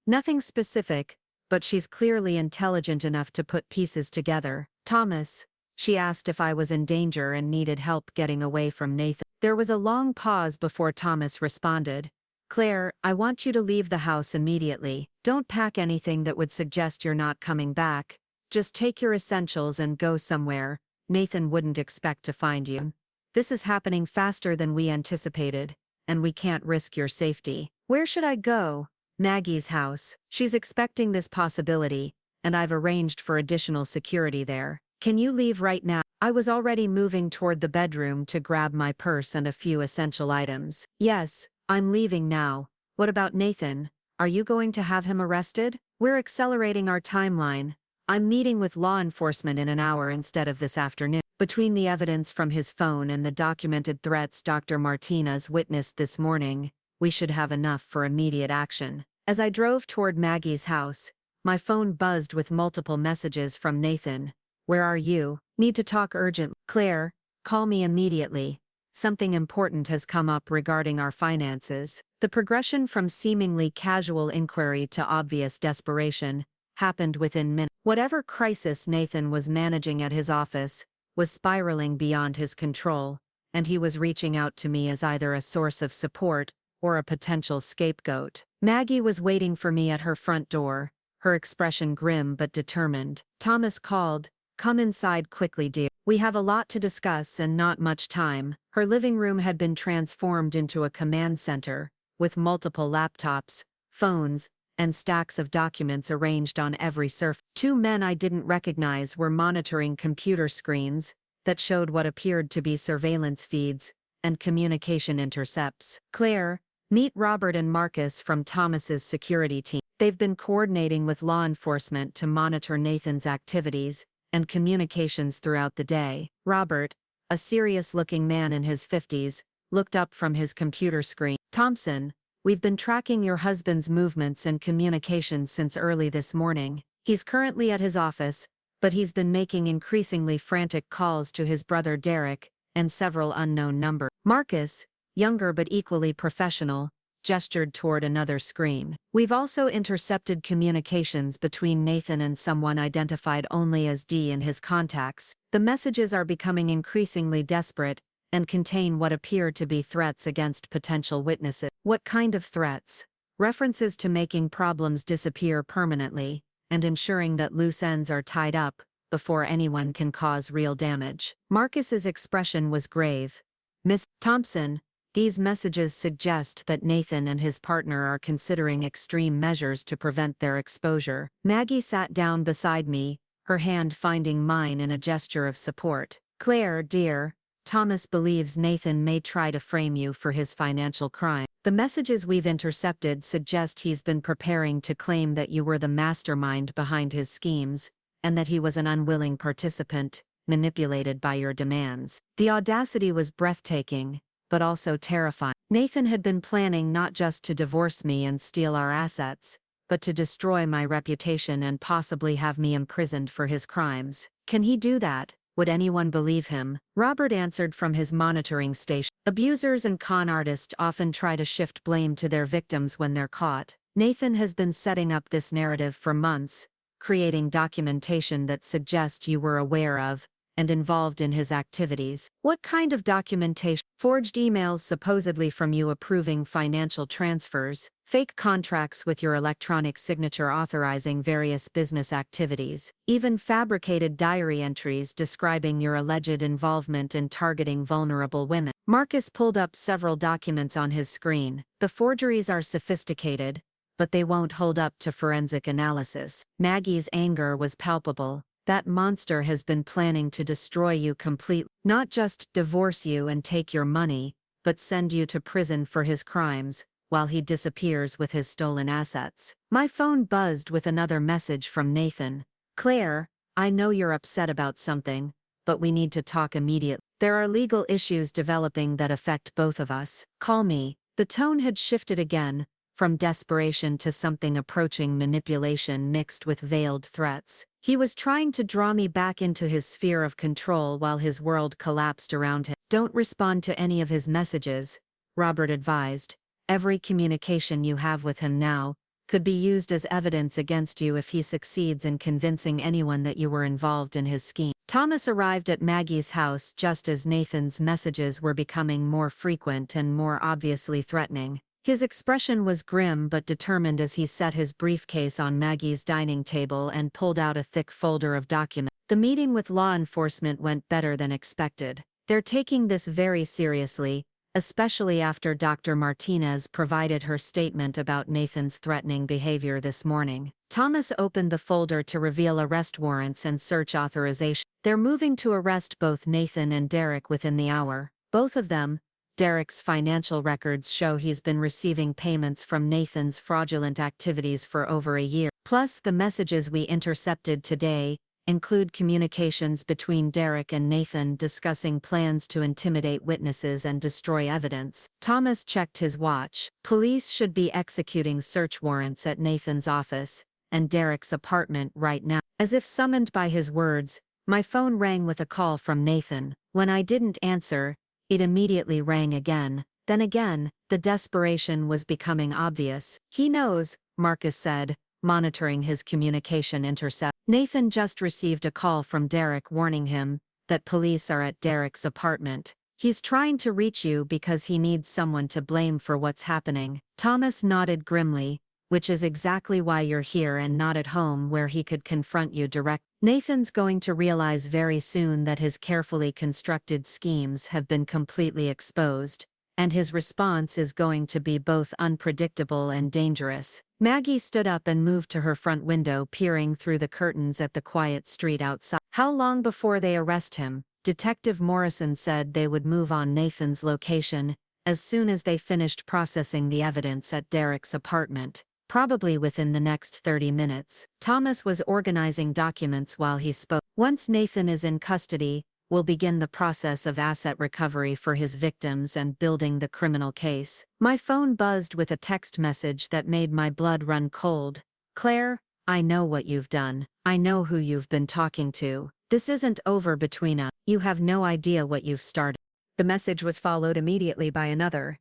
Nothing specific, but she's clearly intelligent enough to put pieces together. Thomas, she asked if I was in danger and needed help getting away from Nathan. There was a long pause before Thomas responded. Claire, I want you to leave the house immediately. Don't pack anything that would suggest you're not coming back. Just take your essentials and go somewhere. Nathan wouldn't expect to find you. This is happening faster than we anticipated, and we can't risk your safety. Where should I go? Maggie's house. She's expecting this possibility, and I've arranged for additional security there. Can you leave right now? I was already moving toward the bedroom to grab my purse and a few essential items. Yes, I'm leaving now. What about Nathan? Are you going to have him arrested? We're accelerating our timeline. I'm meeting with law enforcement in an hour instead of this afternoon. Between the evidence from his phone and the documented threats Dr. Martinez witnessed this morning, we should have enough for immediate action. As I drove toward Maggie's house, my phone buzzed with multiple messages from Nathan. Where are you? Need to talk urgent. Claire, call me immediately. Something important has come up regarding our finances. The progression from seemingly casual inquiry to obvious desperation happened within minutes. Whatever crisis Nathan was managing at his office was spiraling beyond his control, and he was reaching out to me as either a source of support or a potential scapegoat. Maggie was waiting for me at her front door, her expression grim but determined. Thomas called. Come inside quickly, dear. We have a lot to discuss and not much time. Her living room had been transformed into a command center, with multiple laptops, phones, and stacks of documents arranged on every surface. Two men I didn't recognize were monitoring computer screens that showed what appeared to be surveillance feeds and communication intercepts. Claire, meet Robert and Marcus from Thomas's security team. They've been coordinating with law enforcement to monitor Nathan's activities and communications throughout the day. Robert, a serious-looking man in his 50s, looked up from his computer screen. Thompson, we've been tracking your husband's movements and communications since early this morning. He's currently at his office, but he's been making increasingly frantic calls to his brother Derek and several unknown numbers. Marcus, younger but equally professional, gestured toward another screen. We've also intercepted communications between Nathan and someone identified only as D in his contacts. The messages are becoming increasingly desperate and contain what appear to be threats against potential witnesses. What kind of threats? References to making problems disappear permanently and ensuring that loose ends are tied up before anyone can cause real damage. Marcus's expression was grave. Miss Thompson, these messages suggest that Nathan and his partner are considering extreme measures to prevent their exposure. Maggie sat down beside me, her hand finding mine in a gesture of support. Claire, dear, Thomas believes Nathan may try to frame you for his financial crime. The messages we've intercepted suggest he's been preparing to claim that you were the mastermind behind his schemes, and that he was an unwilling participant, manipulated by your demands. The audacity was breathtaking, but also terrifying. Nathan had been planning not just to divorce me and steal our assets, but to destroy my reputation and possibly have me imprisoned for his crimes. Can he do that? Would anyone believe him? Robert answered from his monitoring station. Abusers and con artists often try to shift blame to their victims when they're caught. Nathan has been setting up this narrative for months, creating documentation that suggests you were aware of and involved in his activities. What kind of documentation? Forged emails supposedly from you approving financial transfers, fake contracts with your electronic signature authorizing various business activities, even fabricated diary entries describing your alleged involvement in targeting vulnerable women. Marcus pulled up several documents on his screen. The forgeries are sophisticated, but they won't hold up to forensic analysis. Maggie's anger was palpable. That monster has been planning to destroy you completely, not just divorce you and take your money, but send you to prison for his crimes, while he disappears with his stolen assets. My phone buzzed with another message from Nathan. Claire, I know you're upset about something, but we need to talk immediately. There are legal issues developing that affect both of us. Call me. The tone had shifted again, from desperation to something approaching manipulation mixed with veiled threats. He was trying to draw me back into his sphere of control while his world collapsed around him. Don't respond to any of his messages, Robert advised. Every communication you have with him now could be used as evidence against you if he succeeds in convincing anyone that you were involved in his scheme. Thomas arrived at Maggie's house just as Nathan's messages were becoming more frequent and more obviously threatening. His expression was grim but determined as he set his briefcase on Maggie's dining table and pulled out a thick folder of documents. The meeting with law enforcement went better than expected. They're taking this very seriously, especially after Dr. Martinez provided her statement about Nathan's threatening behavior this morning. Thomas opened the folder to reveal arrest warrants and search authorization. They're moving to arrest both Nathan and Derek within the hour. Both of them. Derek's financial records show he's been receiving payments from Nathan's fraudulent activities for over a year. Plus, the messages we intercepted today include communications between Derek and Nathan discussing plans to intimidate witnesses and destroy evidence. Thomas checked his watch. Police should be executing search warrants at Nathan's office and Derek's apartment right now. As if summoned by his words, my phone rang with a call from Nathan. When I didn't answer, it immediately rang again. Then again, the desperation was becoming obvious. He knows, Marcus said, monitoring his communication intercept. Nathan just received a call from Derek warning him that police are at Derek's apartment. He's trying to reach you because he needs someone to blame for what's happening. Thomas nodded grimly, which is exactly why you're here and not at home where he could confront you direct. Nathan's going to realize very soon that his carefully constructed schemes have been completely exposed, and his response is going to be both unpredictable and dangerous. Maggie stood up and moved to her front window, peering through the curtains at the quiet street outside. How long before they arrest him? Detective Morrison said they would move on Nathan's location as soon as they finished processing the evidence at Derek's apartment. Probably within the next 30 minutes. Thomas was organizing documents while he spoke. Once Nathan is in custody, we'll begin the process of asset recovery for his victims and building the criminal case. My phone buzzed with a text message that made my blood run cold. Claire, I know what you've done. I know who you've been talking to. This isn't over between us. You have no idea what you've started. The message was followed immediately by another.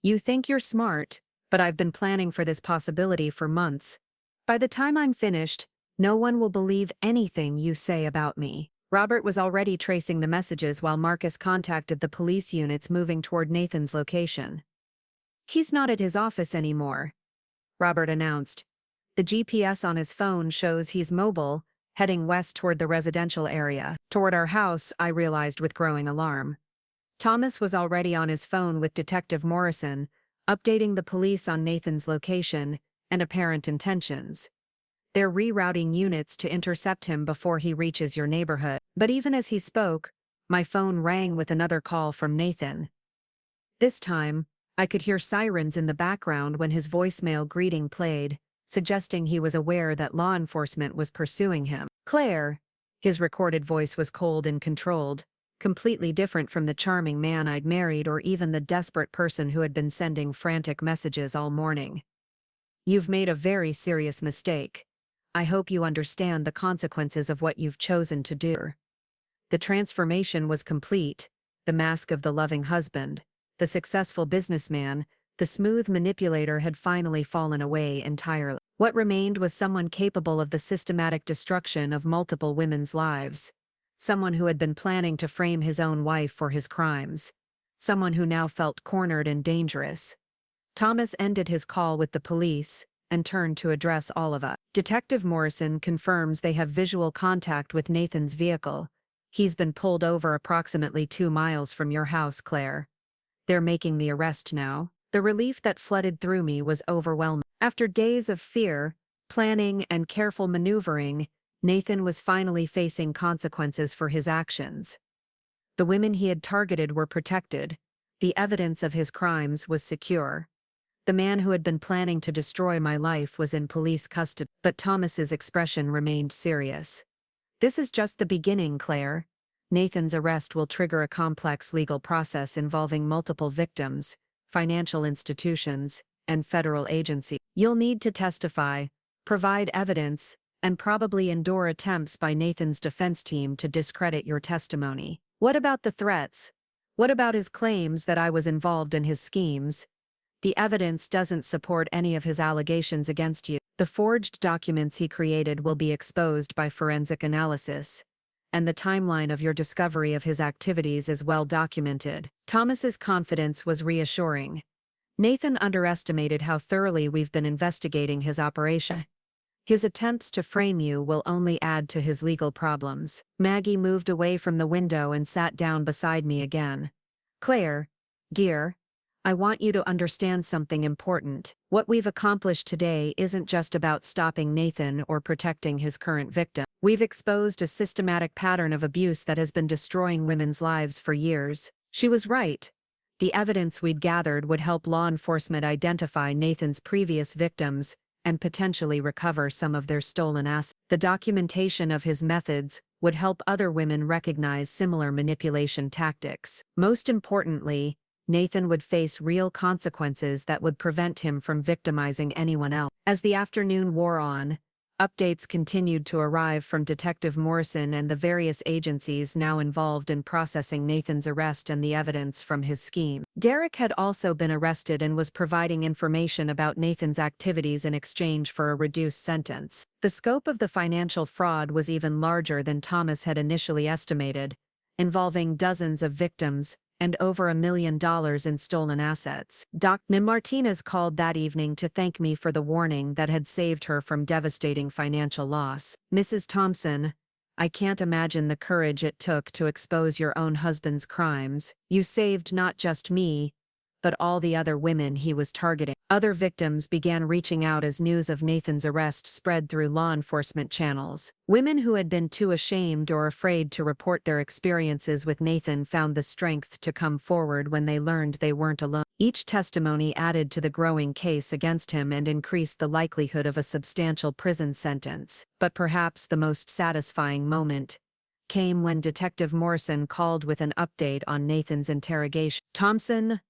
You think you're smart, but I've been planning for this possibility for months. By the time I'm finished, no one will believe anything you say about me. Robert was already tracing the messages while Marcus contacted the police units moving toward Nathan's location. He's not at his office anymore, Robert announced. The GPS on his phone shows he's mobile, heading west toward the residential area. Toward our house, I realized with growing alarm. Thomas was already on his phone with Detective Morrison, updating the police on Nathan's location and apparent intentions. They're rerouting units to intercept him before he reaches your neighborhood. But even as he spoke, my phone rang with another call from Nathan. This time, I could hear sirens in the background when his voicemail greeting played, suggesting he was aware that law enforcement was pursuing him. Claire, his recorded voice was cold and controlled, completely different from the charming man I'd married or even the desperate person who had been sending frantic messages all morning. You've made a very serious mistake. I hope you understand the consequences of what you've chosen to do. The transformation was complete, the mask of the loving husband, the successful businessman, the smooth manipulator had finally fallen away entirely. What remained was someone capable of the systematic destruction of multiple women's lives. Someone who had been planning to frame his own wife for his crimes. Someone who now felt cornered and dangerous. Thomas ended his call with the police and turned to address all of us. Detective Morrison confirms they have visual contact with Nathan's vehicle. He's been pulled over approximately 2 miles from your house, Claire. They're making the arrest now. The relief that flooded through me was overwhelming. After days of fear, planning, and careful maneuvering, Nathan was finally facing consequences for his actions. The women he had targeted were protected. The evidence of his crimes was secure. The man who had been planning to destroy my life was in police custody, but Thomas's expression remained serious. This is just the beginning, Claire. Nathan's arrest will trigger a complex legal process involving multiple victims, financial institutions, and federal agencies. You'll need to testify, provide evidence, and probably endure attempts by Nathan's defense team to discredit your testimony. What about the threats? What about his claims that I was involved in his schemes? The evidence doesn't support any of his allegations against you. The forged documents he created will be exposed by forensic analysis, and the timeline of your discovery of his activities is well documented. Thomas's confidence was reassuring. Nathan underestimated how thoroughly we've been investigating his operation. His attempts to frame you will only add to his legal problems. Maggie moved away from the window and sat down beside me again. Claire, dear, I want you to understand something important. What we've accomplished today isn't just about stopping Nathan or protecting his current victim. We've exposed a systematic pattern of abuse that has been destroying women's lives for years. She was right. The evidence we'd gathered would help law enforcement identify Nathan's previous victims and potentially recover some of their stolen assets. The documentation of his methods would help other women recognize similar manipulation tactics. Most importantly, Nathan would face real consequences that would prevent him from victimizing anyone else. As the afternoon wore on, updates continued to arrive from Detective Morrison and the various agencies now involved in processing Nathan's arrest and the evidence from his scheme. Derek had also been arrested and was providing information about Nathan's activities in exchange for a reduced sentence. The scope of the financial fraud was even larger than Thomas had initially estimated, involving dozens of victims and over $1 million in stolen assets. Dr. Martinez called that evening to thank me for the warning that had saved her from devastating financial loss. Mrs. Thompson, I can't imagine the courage it took to expose your own husband's crimes. You saved not just me, but all the other women he was targeting. Other victims began reaching out as news of Nathan's arrest spread through law enforcement channels. Women who had been too ashamed or afraid to report their experiences with Nathan found the strength to come forward when they learned they weren't alone. Each testimony added to the growing case against him and increased the likelihood of a substantial prison sentence. But perhaps the most satisfying moment came when Detective Morrison called with an update on Nathan's interrogation. Thompson,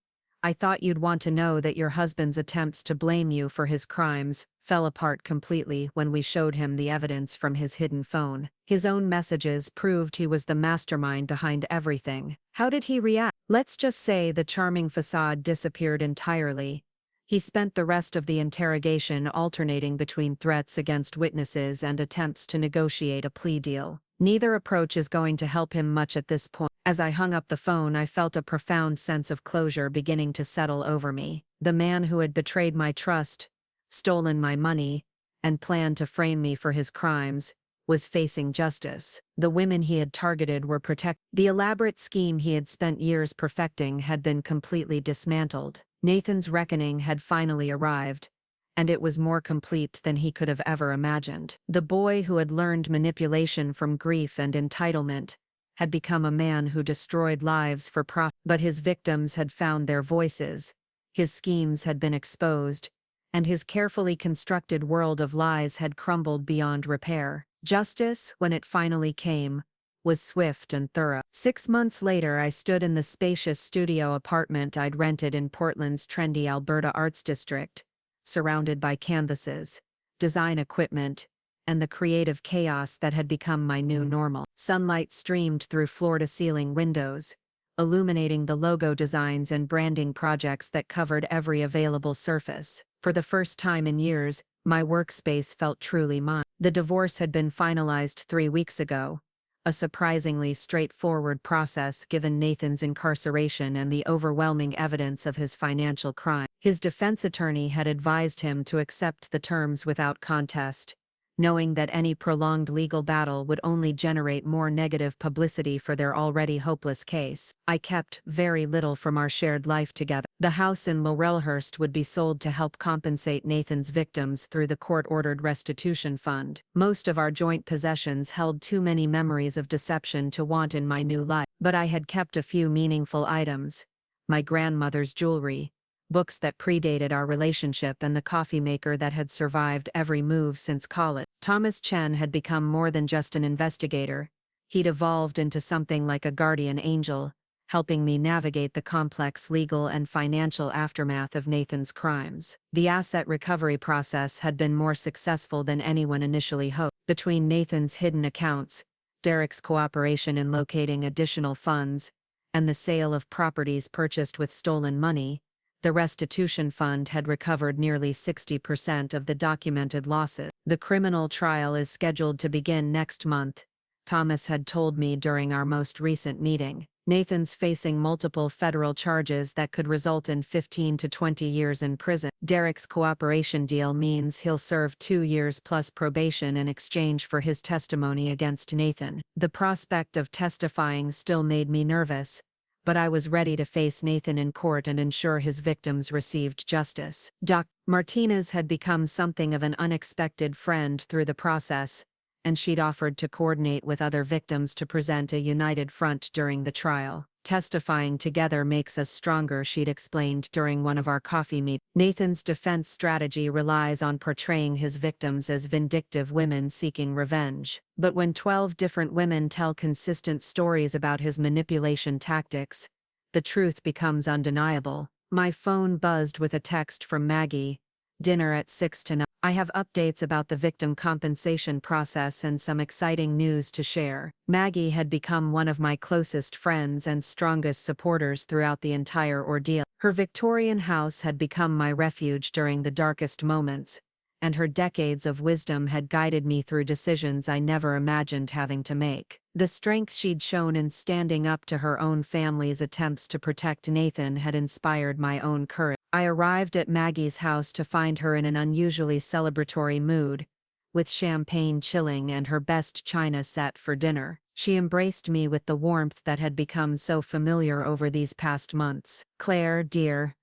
I thought you'd want to know that your husband's attempts to blame you for his crimes fell apart completely when we showed him the evidence from his hidden phone. His own messages proved he was the mastermind behind everything. How did he react? Let's just say the charming facade disappeared entirely. He spent the rest of the interrogation alternating between threats against witnesses and attempts to negotiate a plea deal. Neither approach is going to help him much at this point. As I hung up the phone, I felt a profound sense of closure beginning to settle over me. The man who had betrayed my trust, stolen my money, and planned to frame me for his crimes was facing justice. The women he had targeted were protected. The elaborate scheme he had spent years perfecting had been completely dismantled. Nathan's reckoning had finally arrived, and it was more complete than he could have ever imagined. The boy who had learned manipulation from grief and entitlement had become a man who destroyed lives for profit. But his victims had found their voices, his schemes had been exposed, and his carefully constructed world of lies had crumbled beyond repair. Justice, when it finally came, was swift and thorough. 6 months later, I stood in the spacious studio apartment I'd rented in Portland's trendy Alberta Arts District, surrounded by canvases, design equipment, and the creative chaos that had become my new normal. Sunlight streamed through floor-to-ceiling windows, illuminating the logo designs and branding projects that covered every available surface. For the first time in years, my workspace felt truly mine. The divorce had been finalized 3 weeks ago, a surprisingly straightforward process given Nathan's incarceration and the overwhelming evidence of his financial crime. His defense attorney had advised him to accept the terms without contest, knowing that any prolonged legal battle would only generate more negative publicity for their already hopeless case. I kept very little from our shared life together. The house in Laurelhurst would be sold to help compensate Nathan's victims through the court-ordered restitution fund. Most of our joint possessions held too many memories of deception to want in my new life, but I had kept a few meaningful items: my grandmother's jewelry, books that predated our relationship, and the coffee maker that had survived every move since college. Thomas Chen had become more than just an investigator. He'd evolved into something like a guardian angel, helping me navigate the complex legal and financial aftermath of Nathan's crimes. The asset recovery process had been more successful than anyone initially hoped. Between Nathan's hidden accounts, Derek's cooperation in locating additional funds, and the sale of properties purchased with stolen money, the restitution fund had recovered nearly 60% of the documented losses. The criminal trial is scheduled to begin next month, Thomas had told me during our most recent meeting. Nathan's facing multiple federal charges that could result in 15 to 20 years in prison. Derek's cooperation deal means he'll serve 2 years plus probation in exchange for his testimony against Nathan. The prospect of testifying still made me nervous, but I was ready to face Nathan in court and ensure his victims received justice. Doc Martinez had become something of an unexpected friend through the process, and she'd offered to coordinate with other victims to present a united front during the trial. Testifying together makes us stronger, she'd explained during one of our coffee meetings. Nathan's defense strategy relies on portraying his victims as vindictive women seeking revenge. But when 12 different women tell consistent stories about his manipulation tactics, the truth becomes undeniable. My phone buzzed with a text from Maggie. Dinner at 6 to 9. I have updates about the victim compensation process and some exciting news to share. Maggie had become one of my closest friends and strongest supporters throughout the entire ordeal. Her Victorian house had become my refuge during the darkest moments, and her decades of wisdom had guided me through decisions I never imagined having to make. The strength she'd shown in standing up to her own family's attempts to protect Nathan had inspired my own courage. I arrived at Maggie's house to find her in an unusually celebratory mood, with champagne chilling and her best china set for dinner. She embraced me with the warmth that had become so familiar over these past months. "Claire, dear,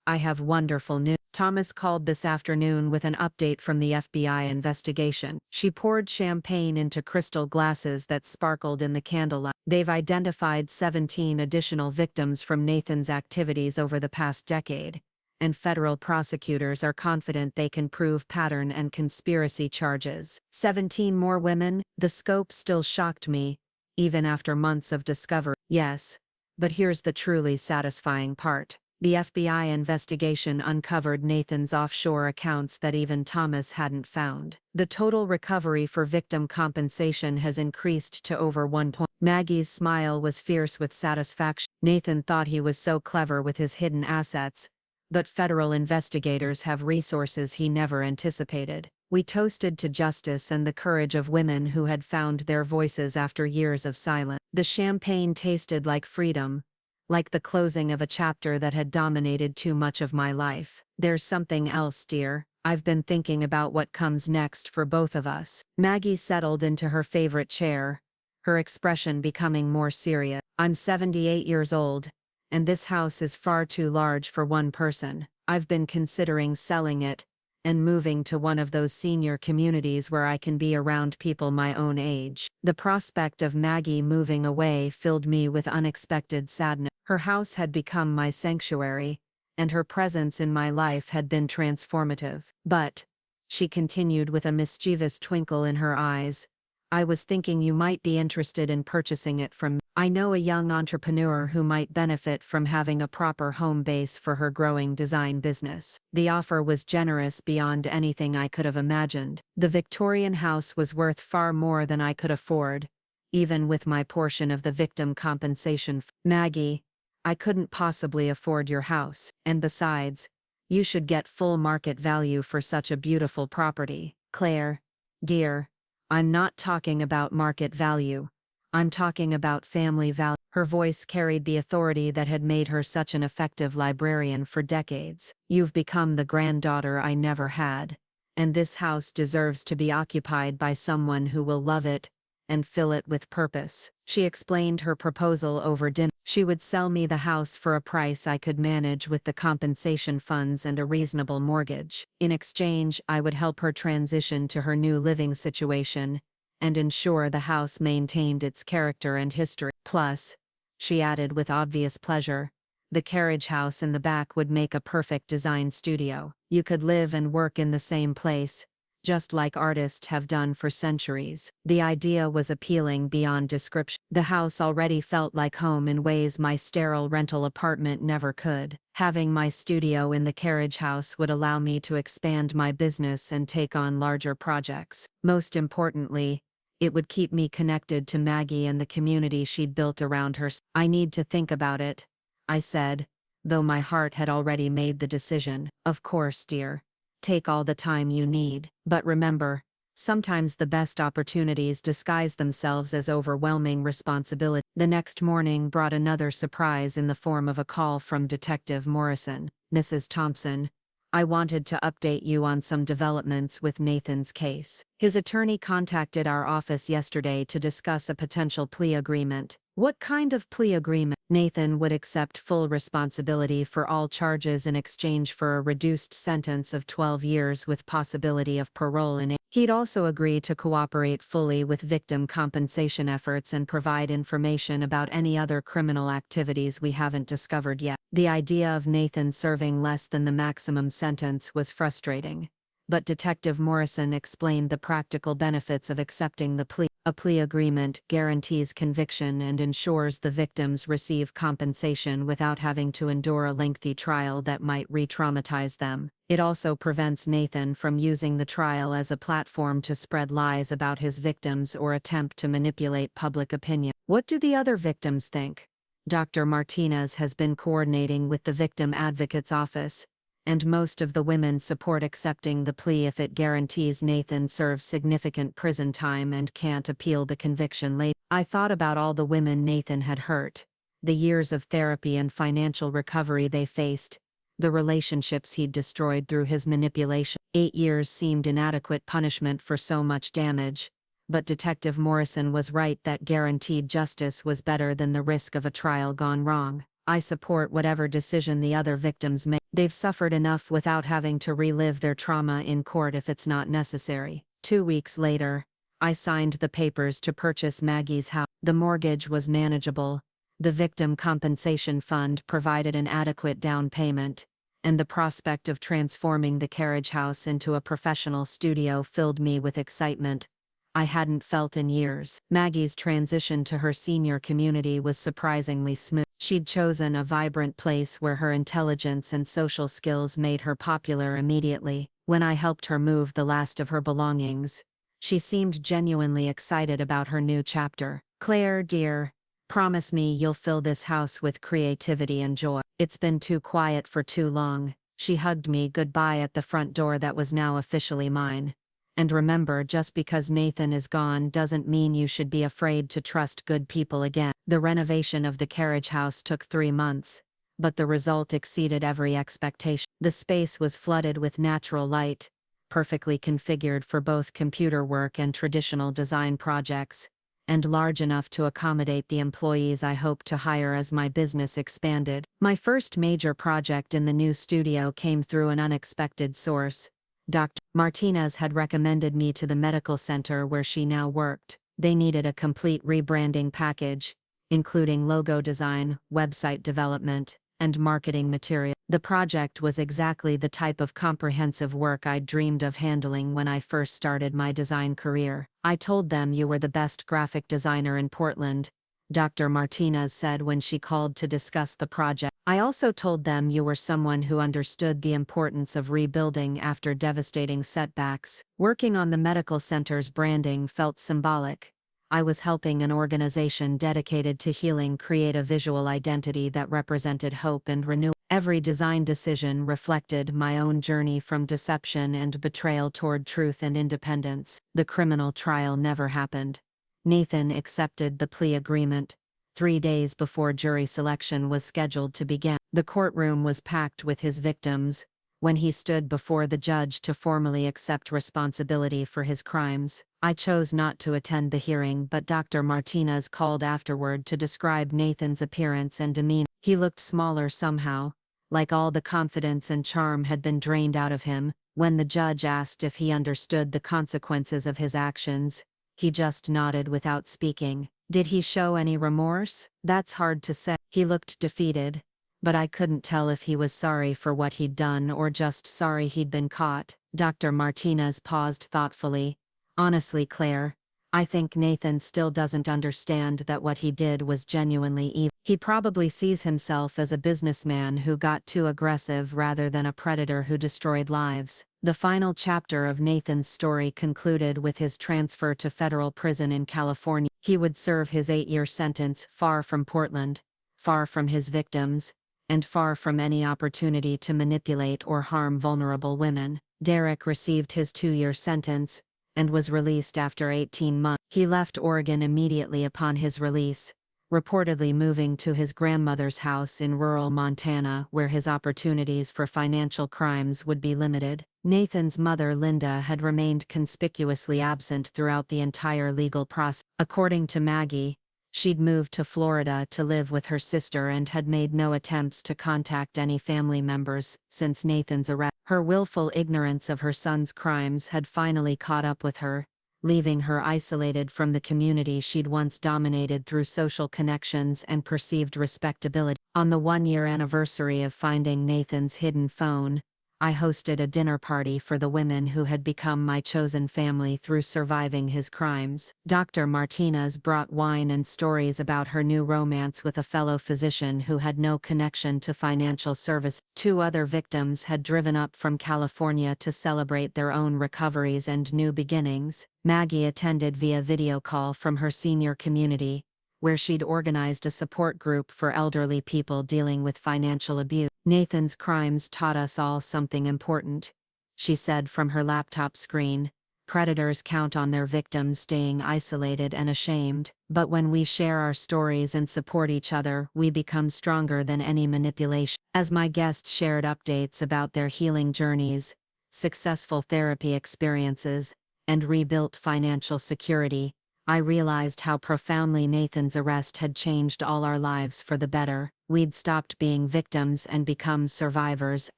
I have wonderful news." Thomas called this afternoon with an update from the FBI investigation. She poured champagne into crystal glasses that sparkled in the candlelight. They've identified 17 additional victims from Nathan's activities over the past decade, and federal prosecutors are confident they can prove pattern and conspiracy charges. 17 more women? The scope still shocked me, even after months of discovery. Yes, but here's the truly satisfying part. The FBI investigation uncovered Nathan's offshore accounts that even Thomas hadn't found. The total recovery for victim compensation has increased to over 1 point. Maggie's smile was fierce with satisfaction. Nathan thought he was so clever with his hidden assets, but federal investigators have resources he never anticipated. We toasted to justice and the courage of women who had found their voices after years of silence. The champagne tasted like freedom, like the closing of a chapter that had dominated too much of my life. "There's something else, dear. I've been thinking about what comes next for both of us." Maggie settled into her favorite chair, her expression becoming more serious. "I'm 78 years old, and this house is far too large for one person. I've been considering selling it and moving to one of those senior communities where I can be around people my own age." The prospect of Maggie moving away filled me with unexpected sadness. Her house had become my sanctuary, and her presence in my life had been transformative. "But," she continued with a mischievous twinkle in her eyes, "I was thinking you might be interested in purchasing it from me. I know a young entrepreneur who might benefit from having a proper home base for her growing design business." The offer was generous beyond anything I could have imagined. The Victorian house was worth far more than I could afford, even with my portion of the victim compensation. "Maggie, I couldn't possibly afford your house, and besides, you should get full market value for such a beautiful property." "Claire, dear, I'm not talking about market value. I'm talking about family value." Her voice carried the authority that had made her such an effective librarian for decades. "You've become the granddaughter I never had, and this house deserves to be occupied by someone who will love it and fill it with purpose." She explained her proposal over dinner. She would sell me the house for a price I could manage with the compensation funds and a reasonable mortgage. In exchange, I would help her transition to her new living situation and ensure the house maintained its character and history. "Plus," she added with obvious pleasure, The carriage house in the back would make a perfect design studio. You could live and work in the same place, just like artists have done for centuries. The idea was appealing beyond description. The house already felt like home in ways my sterile rental apartment never could. Having my studio in the carriage house would allow me to expand my business and take on larger projects. Most importantly, it would keep me connected to Maggie and the community she'd built around her. I need to think about it, I said, though my heart had already made the decision. Of course, dear. Take all the time you need. But remember, sometimes the best opportunities disguise themselves as overwhelming responsibility. The next morning brought another surprise in the form of a call from Detective Morrison. Mrs. Thompson, I wanted to update you on some developments with Nathan's case. His attorney contacted our office yesterday to discuss a potential plea agreement. What kind of plea agreement? Nathan would accept full responsibility for all charges in exchange for a reduced sentence of 12 years with possibility of parole in it. He'd also agree to cooperate fully with victim compensation efforts and provide information about any other criminal activities we haven't discovered yet. The idea of Nathan serving less than the maximum sentence was frustrating, but Detective Morrison explained the practical benefits of accepting the plea. A plea agreement guarantees conviction and ensures the victims receive compensation without having to endure a lengthy trial that might re-traumatize them. It also prevents Nathan from using the trial as a platform to spread lies about his victims or attempt to manipulate public opinion. What do the other victims think? Dr. Martinez has been coordinating with the Victim Advocate's office, and most of the women support accepting the plea if it guarantees Nathan serves significant prison time and can't appeal the conviction later. I thought about all the women Nathan had hurt, the years of therapy and financial recovery they faced, the relationships he'd destroyed through his manipulation. 8 years seemed inadequate punishment for so much damage, but Detective Morrison was right that guaranteed justice was better than the risk of a trial gone wrong. I support whatever decision the other victims make. They've suffered enough without having to relive their trauma in court if it's not necessary. 2 weeks later, I signed the papers to purchase Maggie's house. The mortgage was manageable, the victim compensation fund provided an adequate down payment, and the prospect of transforming the carriage house into a professional studio filled me with excitement I hadn't felt in years. Maggie's transition to her senior community was surprisingly smooth. She'd chosen a vibrant place where her intelligence and social skills made her popular immediately. When I helped her move the last of her belongings, she seemed genuinely excited about her new chapter. Claire, dear, promise me you'll fill this house with creativity and joy. It's been too quiet for too long. She hugged me goodbye at the front door that was now officially mine. And remember, just because Nathan is gone doesn't mean you should be afraid to trust good people again. The renovation of the carriage house took 3 months, but the result exceeded every expectation. The space was flooded with natural light, perfectly configured for both computer work and traditional design projects, and large enough to accommodate the employees I hoped to hire as my business expanded. My first major project in the new studio came through an unexpected source. Dr. Martinez had recommended me to the medical center where she now worked. They needed a complete rebranding package, including logo design, website development, and marketing material. The project was exactly the type of comprehensive work I'd dreamed of handling when I first started my design career. I told them you were the best graphic designer in Portland, Dr. Martinez said when she called to discuss the project. I also told them you were someone who understood the importance of rebuilding after devastating setbacks. Working on the medical center's branding felt symbolic. I was helping an organization dedicated to healing create a visual identity that represented hope and renewal. Every design decision reflected my own journey from deception and betrayal toward truth and independence. The criminal trial never happened. Nathan accepted the plea agreement 3 days before jury selection was scheduled to begin. The courtroom was packed with his victims when he stood before the judge to formally accept responsibility for his crimes. I chose not to attend the hearing, but Dr. Martinez called afterward to describe Nathan's appearance and demeanor. He looked smaller somehow, like all the confidence and charm had been drained out of him. When the judge asked if he understood the consequences of his actions, he just nodded without speaking. Did he show any remorse? That's hard to say. He looked defeated, but I couldn't tell if he was sorry for what he'd done or just sorry he'd been caught. Dr. Martinez paused thoughtfully. Honestly, Claire, I think Nathan still doesn't understand that what he did was genuinely evil. He probably sees himself as a businessman who got too aggressive rather than a predator who destroyed lives. The final chapter of Nathan's story concluded with his transfer to federal prison in California. He would serve his 8-year sentence far from Portland, far from his victims, and far from any opportunity to manipulate or harm vulnerable women. Derek received his 2-year sentence and was released after 18 months. He left Oregon immediately upon his release, reportedly moving to his grandmother's house in rural Montana where his opportunities for financial crimes would be limited. Nathan's mother, Linda, had remained conspicuously absent throughout the entire legal process. According to Maggie, she'd moved to Florida to live with her sister and had made no attempts to contact any family members since Nathan's arrest. Her willful ignorance of her son's crimes had finally caught up with her, leaving her isolated from the community she'd once dominated through social connections and perceived respectability. On the 1-year anniversary of finding Nathan's hidden phone, I hosted a dinner party for the women who had become my chosen family through surviving his crimes. Dr. Martinez brought wine and stories about her new romance with a fellow physician who had no connection to financial service. 2 other victims had driven up from California to celebrate their own recoveries and new beginnings. Maggie attended via video call from her senior community, where she'd organized a support group for elderly people dealing with financial abuse. Nathan's crimes taught us all something important, she said from her laptop screen. Predators count on their victims staying isolated and ashamed, but when we share our stories and support each other, we become stronger than any manipulation. As my guests shared updates about their healing journeys, successful therapy experiences, and rebuilt financial security, I realized how profoundly Nathan's arrest had changed all our lives for the better. We'd stopped being victims and become survivors,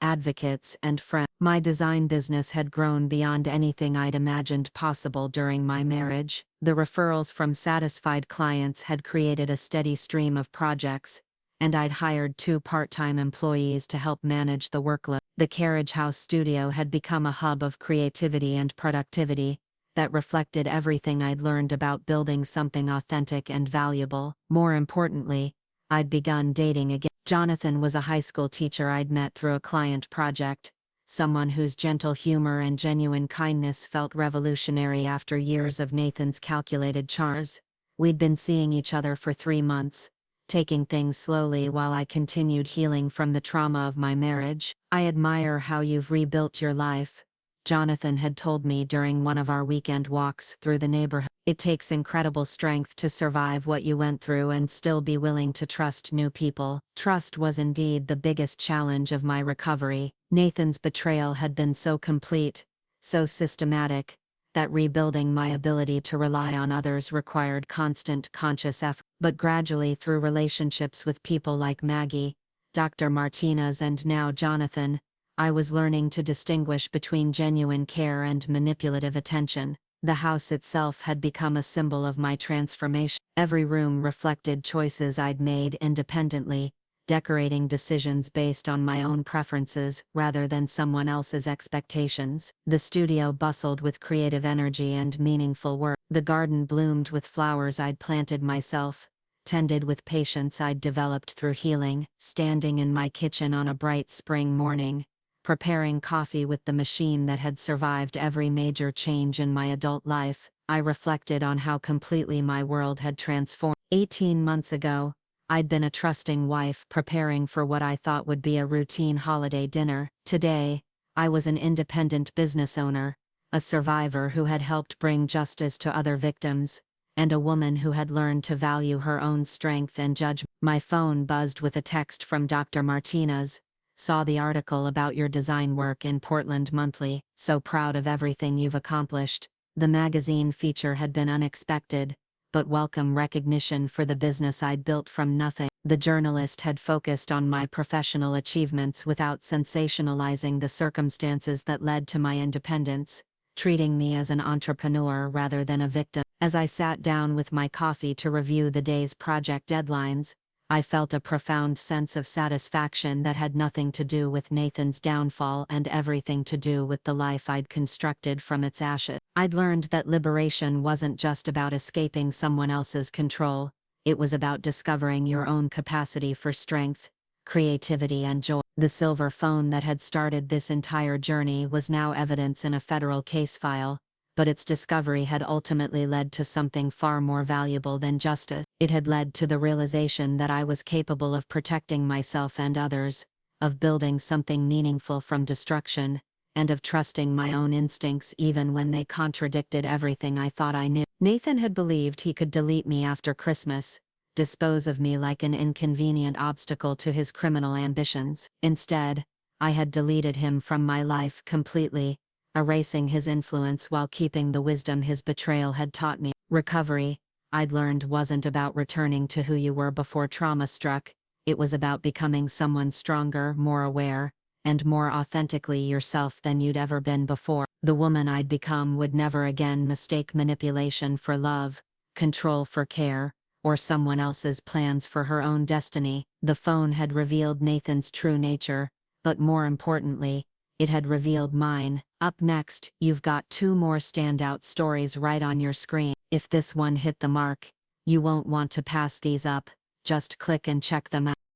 advocates, and friends. My design business had grown beyond anything I'd imagined possible during my marriage. The referrals from satisfied clients had created a steady stream of projects, and I'd hired 2 part-time employees to help manage the workload. The Carriage House studio had become a hub of creativity and productivity that reflected everything I'd learned about building something authentic and valuable. More importantly, I'd begun dating again. Jonathan was a high school teacher I'd met through a client project, someone whose gentle humor and genuine kindness felt revolutionary after years of Nathan's calculated charms. We'd been seeing each other for 3 months, taking things slowly while I continued healing from the trauma of my marriage. I admire how you've rebuilt your life, Jonathan had told me during one of our weekend walks through the neighborhood. It takes incredible strength to survive what you went through and still be willing to trust new people. Trust was indeed the biggest challenge of my recovery. Nathan's betrayal had been so complete, so systematic, that rebuilding my ability to rely on others required constant conscious effort. But gradually, through relationships with people like Maggie, Dr. Martinez, and now Jonathan, I was learning to distinguish between genuine care and manipulative attention. The house itself had become a symbol of my transformation. Every room reflected choices I'd made independently, decorating decisions based on my own preferences rather than someone else's expectations. The studio bustled with creative energy and meaningful work. The garden bloomed with flowers I'd planted myself, tended with patience I'd developed through healing. Standing in my kitchen on a bright spring morning, preparing coffee with the machine that had survived every major change in my adult life, I reflected on how completely my world had transformed. 18 months ago, I'd been a trusting wife preparing for what I thought would be a routine holiday dinner. Today, I was an independent business owner, a survivor who had helped bring justice to other victims, and a woman who had learned to value her own strength and judgment. My phone buzzed with a text from Dr. Martinez. Saw the article about your design work in Portland Monthly. So proud of everything you've accomplished. The magazine feature had been unexpected, but welcome recognition for the business I'd built from nothing. The journalist had focused on my professional achievements without sensationalizing the circumstances that led to my independence, treating me as an entrepreneur rather than a victim. As I sat down with my coffee to review the day's project deadlines, I felt a profound sense of satisfaction that had nothing to do with Nathan's downfall and everything to do with the life I'd constructed from its ashes. I'd learned that liberation wasn't just about escaping someone else's control, it was about discovering your own capacity for strength, creativity and joy. The silver phone that had started this entire journey was now evidence in a federal case file, but its discovery had ultimately led to something far more valuable than justice. It had led to the realization that I was capable of protecting myself and others, of building something meaningful from destruction, and of trusting my own instincts even when they contradicted everything I thought I knew. Nathan had believed he could delete me after Christmas, dispose of me like an inconvenient obstacle to his criminal ambitions. Instead, I had deleted him from my life completely, erasing his influence while keeping the wisdom his betrayal had taught me. Recovery, I'd learned, wasn't about returning to who you were before trauma struck, it was about becoming someone stronger, more aware, and more authentically yourself than you'd ever been before. The woman I'd become would never again mistake manipulation for love, control for care, or someone else's plans for her own destiny. The phone had revealed Nathan's true nature, but more importantly, it had revealed mine. Up next, you've got 2 more standout stories right on your screen. If this one hit the mark, you won't want to pass these up, just click and check them out.